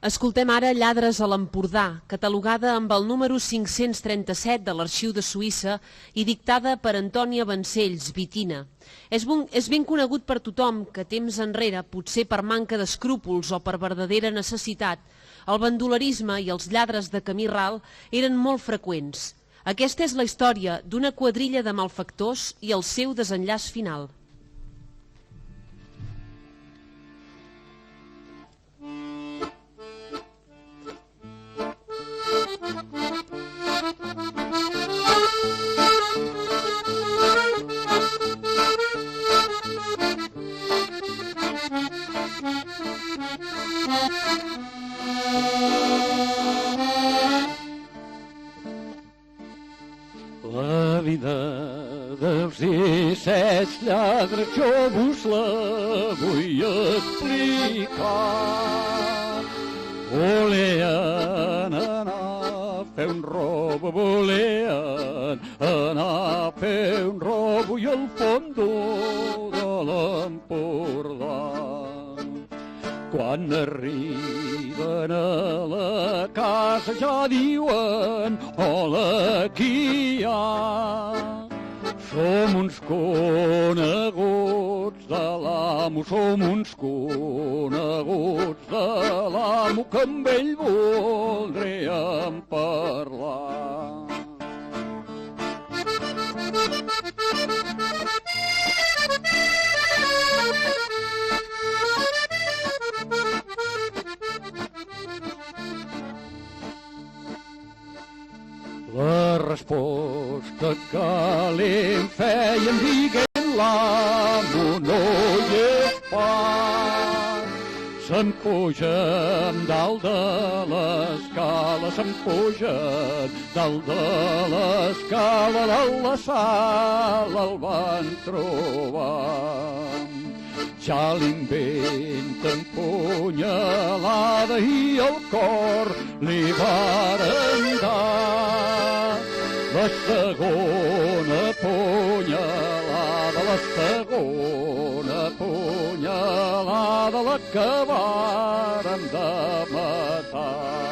Escoltem ara Lladres a l'Empordà, catalogada amb el número 537 de l'Arxiu de Suïssa i dictada per Antònia Vancells, Vitina. És ben conegut per tothom que temps enrere, potser per manca d'escrúpols o per verdadera necessitat, el bandolerisme i els lladres de camí ral eren molt freqüents. Aquesta és la història d'una quadrilla de malfactors i el seu desenllaç final. La vida dels éssers lladres jo vos la vull explicar. Volien anar a fer un robo, volien anar a fer un robo i al fondo de l'Empordà. Quan arriben a la casa ja diuen hola, qui hi ha? Som uns coneguts de l'amo, som uns coneguts de l'amo que amb ell voldríem parlar. La resposta que li feien dient l'amo no hi és pas. Se'n pugen dalt de l'escala, se'n pugen dalt de l'escala, de la sala el van trobar. Ja l'inventen punyalada i el cor li varen dar. La segona punyalada, la segona punyalada, la que varen de matar.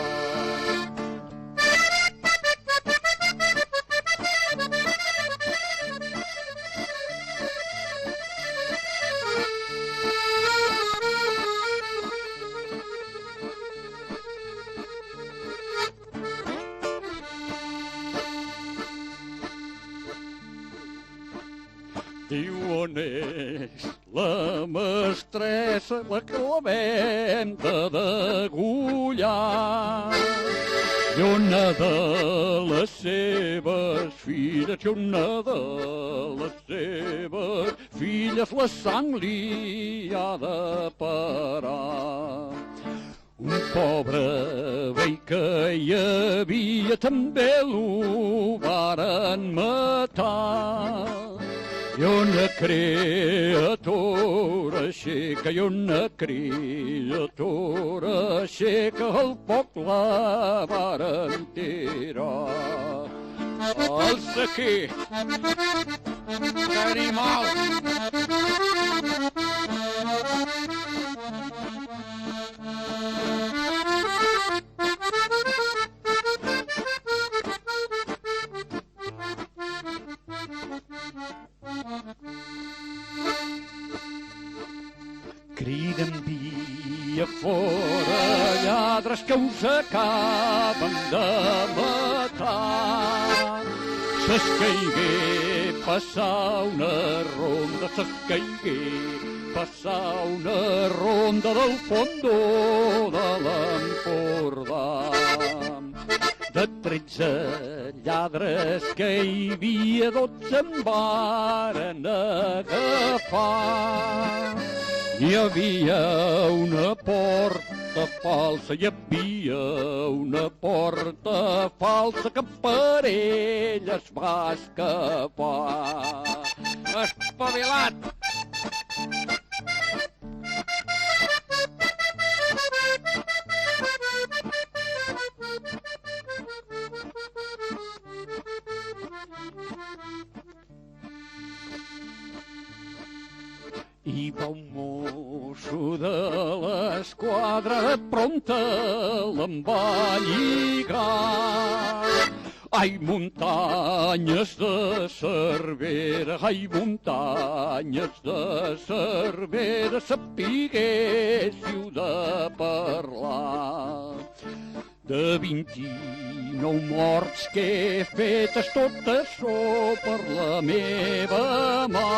Diu on és la mestressa, la que la vam de degullar. I una de les seves filles, i una de les seves filles, la sang li ha de parar. Un pobre vell que hi havia també l'ho varen matar. I una criatura aixeca, i una criatura aixeca, al poc la varen tirar. Alça aquí, que animal! Criden via fora, lladres que us acaben de matar. S'escaigué passar una ronda s'escaigué, passar una ronda del fondó de l'Empordà. De 13 lladres que hi havia, 12 en varen agafar. Hi havia una porta falsa, hi havia una porta falsa que per ella es va escapar. Espavilat! Hi va un mosso de l'esquadra prompte l'en va lligar. Ai, muntanyes de Cervera, ai, muntanyes de Cervera, sapiguéssiu de parlar. De 29 morts que he fetes, tot açò per la meva mà.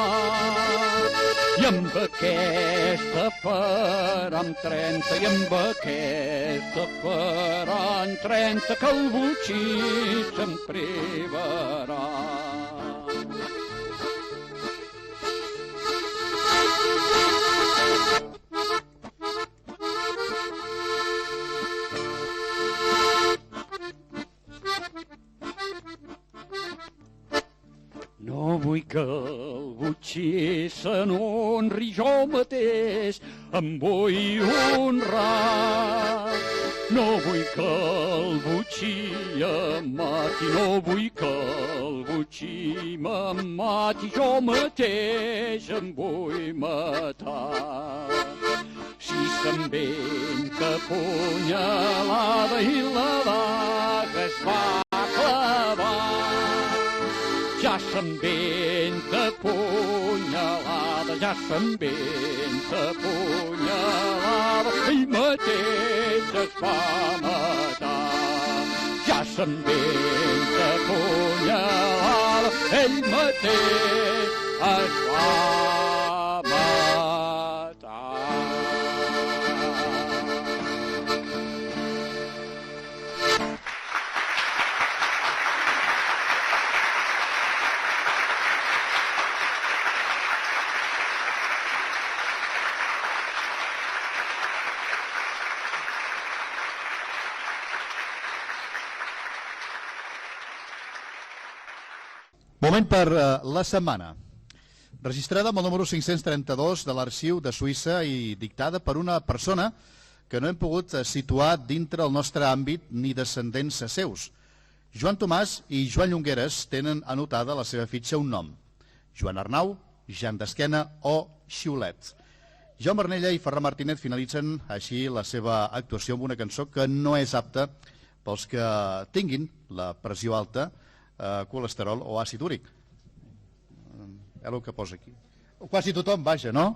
I amb aquesta faran 30, i amb aquesta faran 30, que el botxí se'n privarà. No vull que el botxí se n'honri, jo mateix em vull honrar. No vull que el botxí em mati, no vull que el botxí me'n mati, jo mateix em vull matar. Si se'n venta punyalada i la daga es va clavar, ja se'n venta punyalada, ja se'n venta punyalada, ell mateix es va matar. Ja se'n venta punyalada, ell mateix es va matar. Moment per la setmana. Registrada amb el número 532 de l'Arxiu de Suïssa i dictada per una persona que no hem pogut situar dintre el nostre àmbit ni descendents seus. Joan Tomàs i Joan Llongueres tenen anotada a la seva fitxa un nom: Joan Arnau, Jan d'Esquena o Xiulet. Jaume Arnella i Ferran Martínez finalitzen així la seva actuació amb una cançó que no és apta pels que tinguin la pressió alta, colesterol o àcid úric. És el que posa aquí. Quasi tothom, vaja, no?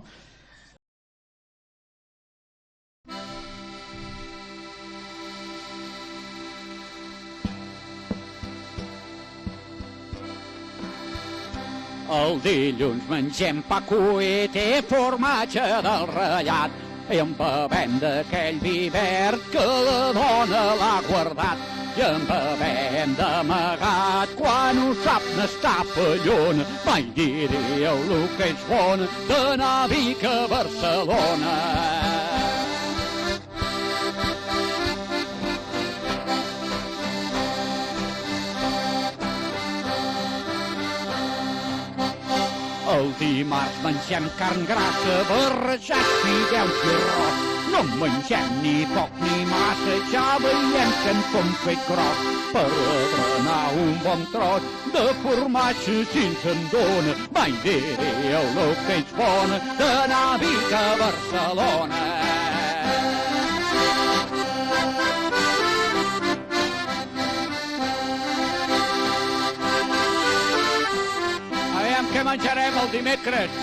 El dilluns mengem pa cuit i formatge del ratllat i en bevem d'aquell vi verd que la dona l'ha guardat. I en bevem d'amagat quan ho sap n'està pallona. Mai diríeu lo que és bona d'anar a Vic a Barcelona. El dimarts mengem carn grassa, barrejat, fideus i arròs. No en mengem ni poc ni massa, ja veiem que en com fet gros. Per berenar un bon tros de formatge si ens en dona. Mai diríeu lo que és bona d'anar a Vic a Barcelona. Què menjarem el dimecres?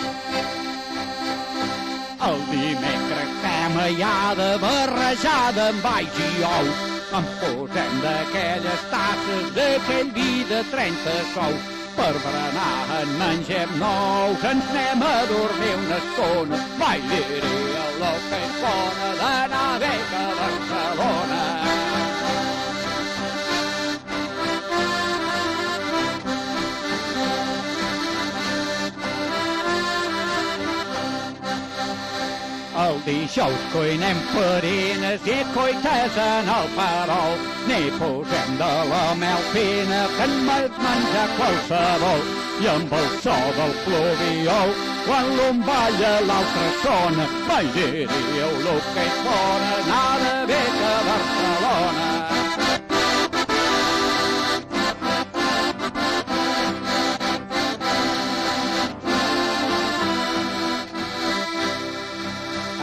El dimecres fem allada barrejada amb alls i ous. En posem d'aquelles tasses d'aquell vi de 30 sous. per berenar en mengem nous, ens anem a dormir una estona. Mai diria lo que és bona d'anar a veure a Barcelona. El dijous cuinem farines i coites en el perol. N'hi posem de la mel fina que en menjar qualsevol. I amb el so del fluviol, quan l'un balla l'altre sona, mai diríeu lo que és bona anar a veure a Barcelona.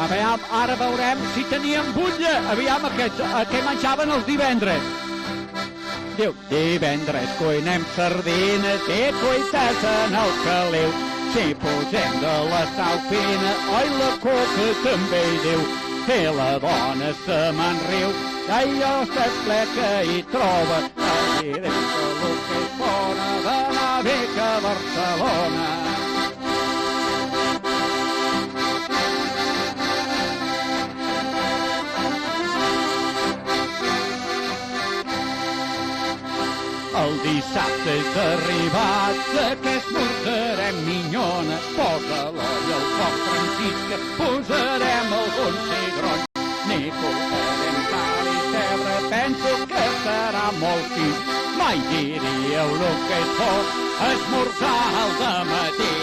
Aviam, ara veurem si teníem butlla. Aviam, què menjaven els divendres? Diu, divendres cuinem sardines i cuites en el caliu. Si posem de la sal fina, oi, la coca també hi diu. I la dona se me'n riu, allò s'esplè que hi troba. Diré que el que és bona d'anar a veure a Barcelona. El dissabte és arribat, que esmorzarem minyona. Posa-la i el foc, Francisca, posarem alguns cigrons. N'hi posarem cal i cebre, penso que serà molt fi. Mai diríeu lo que és bo, esmorzar al dematí.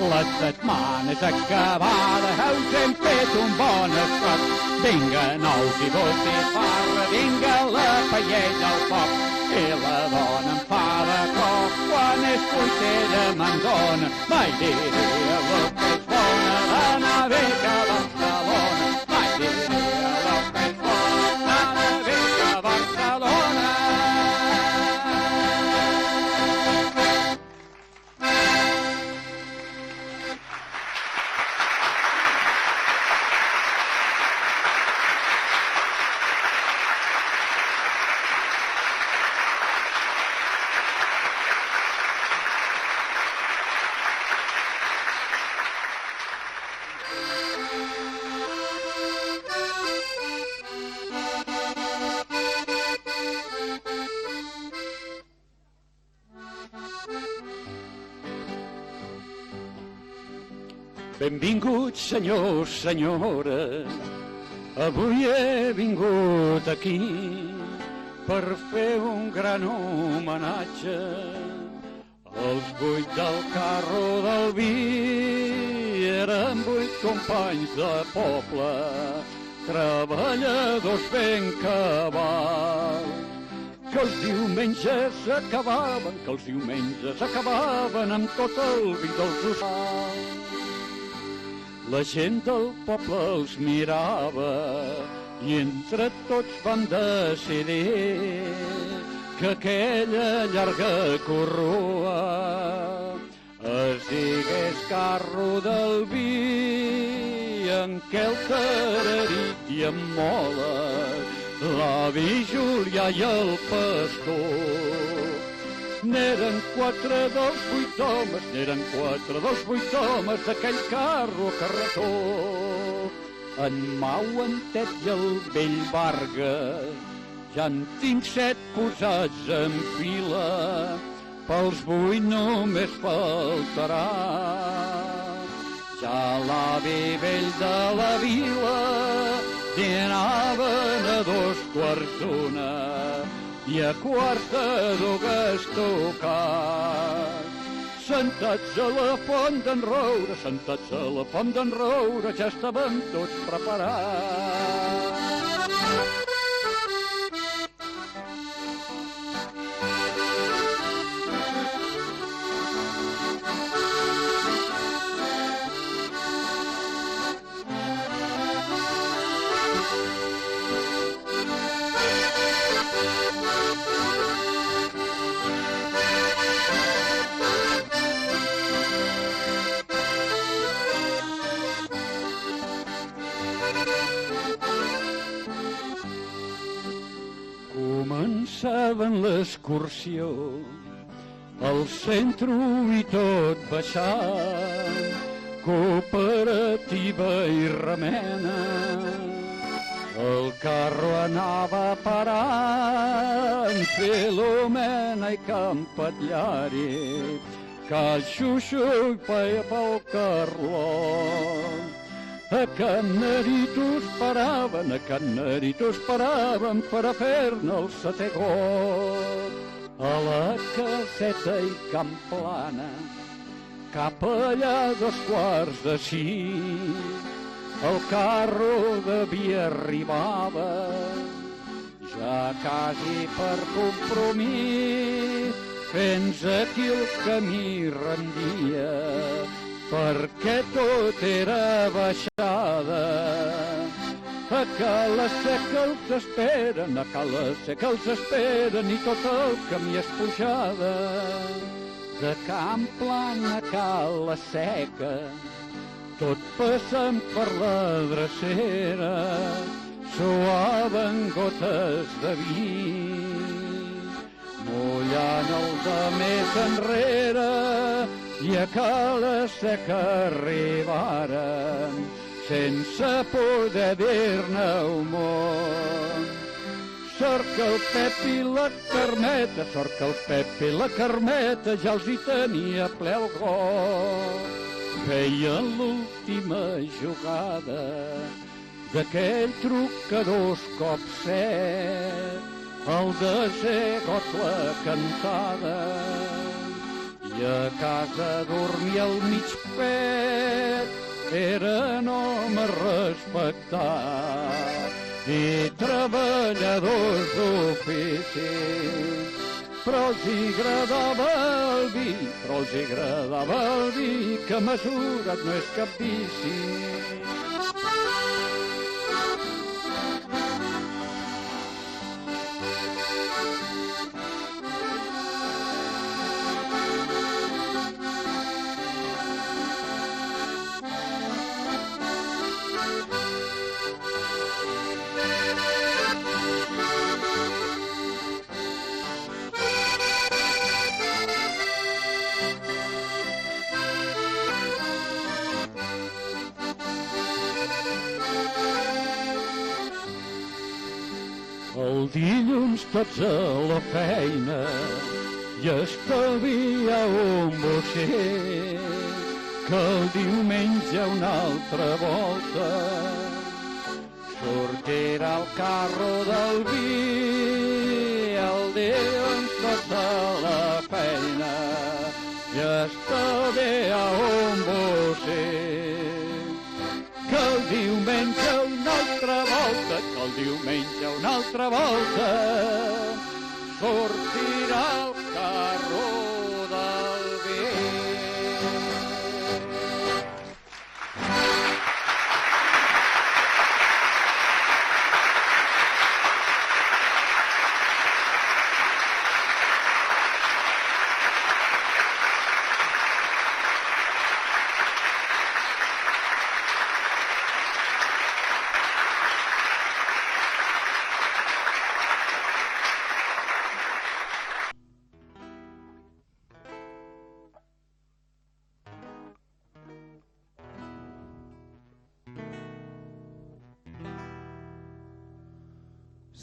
La setmana és acabada, us hem fet un bon escot. Vinga, nous i botifarra, vinga la paella al foc. I la dona em fa de cop quan és cuitera me'n dona. Mai diria lo que és bona d'anar a veure a Barcelona. Mai diria lo que és bona d'anar a veure a Barcelona. Benvinguts, senyors, senyores. Avui he vingut aquí per fer un gran homenatge als 8 del carro del vi. Eren 8 companys de poble, treballadors ben cabals, que els diumenges s'acabaven amb tot el vi dels ossals. La gent del poble els mirava i entre tots van decidir que aquella llarga corrua es digués carro del vi, en què el tararit i en moles, l'avi Julià i el pastor. N'eren 4 dels 8 homes, n'eren 4 dels 8 homes d'aquell carro carretó. En Mau, en Tet i el vell Vargas ja en tinc 7 posats en fila, pels 8 només faltarà. Ja l'avi vell de la vila dinaven a 2:15 i a 1:45 tocat. Sentats a la font d'en Roure, sentats a la font d'en Roure, ja estàvem tots preparats. pagaven l'excursió al centre i tot baixant, cooperativa i remena. El carro anava parant, Filomena i Campatllari, Cal Xuxu i paia pel Carlon. A Can Neritos paraven per a fer-ne el setè got. A la caseta i Camplana, cap allà 5:15, el carro devia arribava, ja quasi per compromís, fins aquí el camí rendia, perquè tot era baixada. A Cala Seca els esperen, a Cala Seca els esperen i tot el camí és pujada. De Camplana a Cala Seca, tot passant per la drecera, suaven gotes de vi, mullant el de més enrere, i a Cala Seca arribaren sense poder dir-ne un mot. Sort que el Pep i la Carmeta, sort que el Pep i la Carmeta ja els hi tenia ple el got. Feien l'última jugada d'aquell truc que 2 cops 7, el desè got la cantada, i a casa dormia al mig pet, eren homes respectats i treballadors d'oficis, però els hi agradava el vi, que mesurat no és cap vici. El dilluns tots a la feina i estalvia un boixer, que el diumenge una altra volta sortirà el carro del vi. El dilluns tots a la feina i estalvia un boixer, que el diumenge una altra volta, que el diumenge una altra volta sortirà el carro del vi.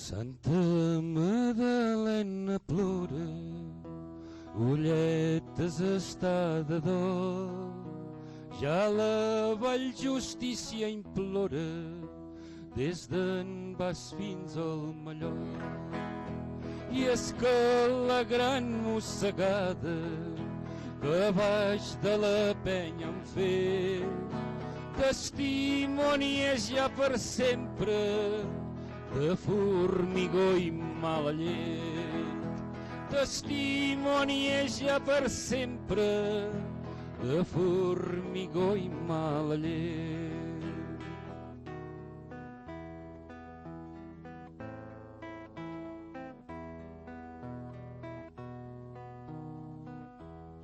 Santa Madalena plora, ulletes està de dol, ja la Valljustícia implora, des d'en Bas fins al Mallol. I és que la gran mossegada que baix de la penya han fet testimoni és ja per sempre de formigó i mala llet. Testimoni és ja per sempre de formigó i mala llet.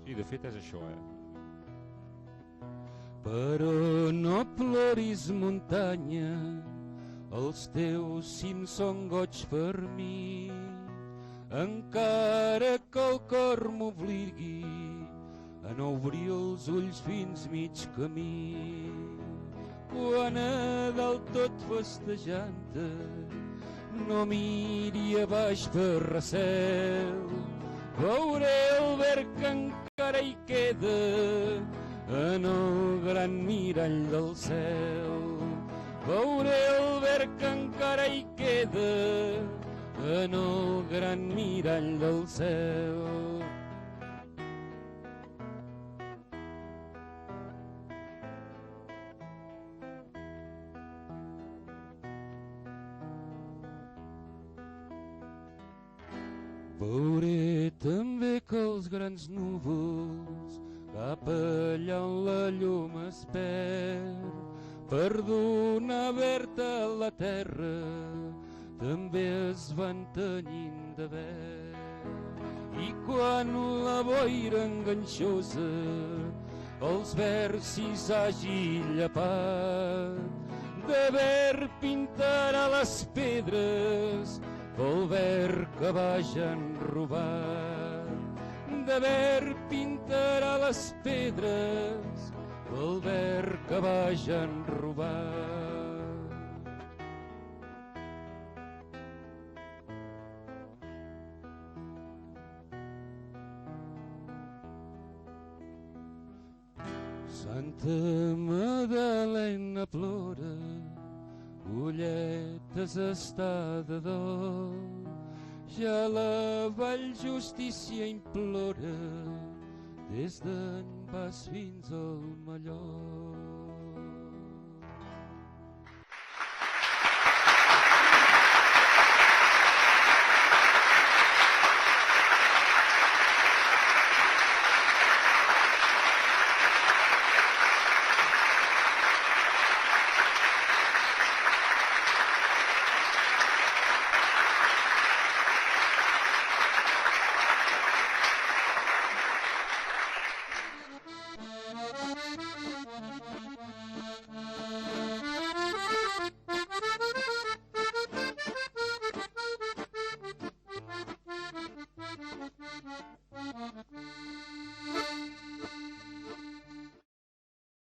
Sí, de fet és això, Però no ploris, muntanya, els teus cims són goig per mi. encara que el cor m'obligui a no obrir els ulls fins mig camí. Quan a dalt tot festejant-te no miri a baix per recel, veuré el verd que encara hi queda en el gran mirall del cel. Veuré el verd que encara hi queda en el gran mirall del cel. Veuré també que els grans núvols cap allà on la llum es perd per donar verd a la terra també es van tenyint de verd. I quan la boira enganxosa els versis hagi llapat, de verd pintarà les pedres pel verd que vagen robat. De verd pintarà les pedres pel verd que vagen robat. Santa Madalena plora, ulletes està de dol, ja la Vall Justícia implora des d'en Bas fins al Mallol.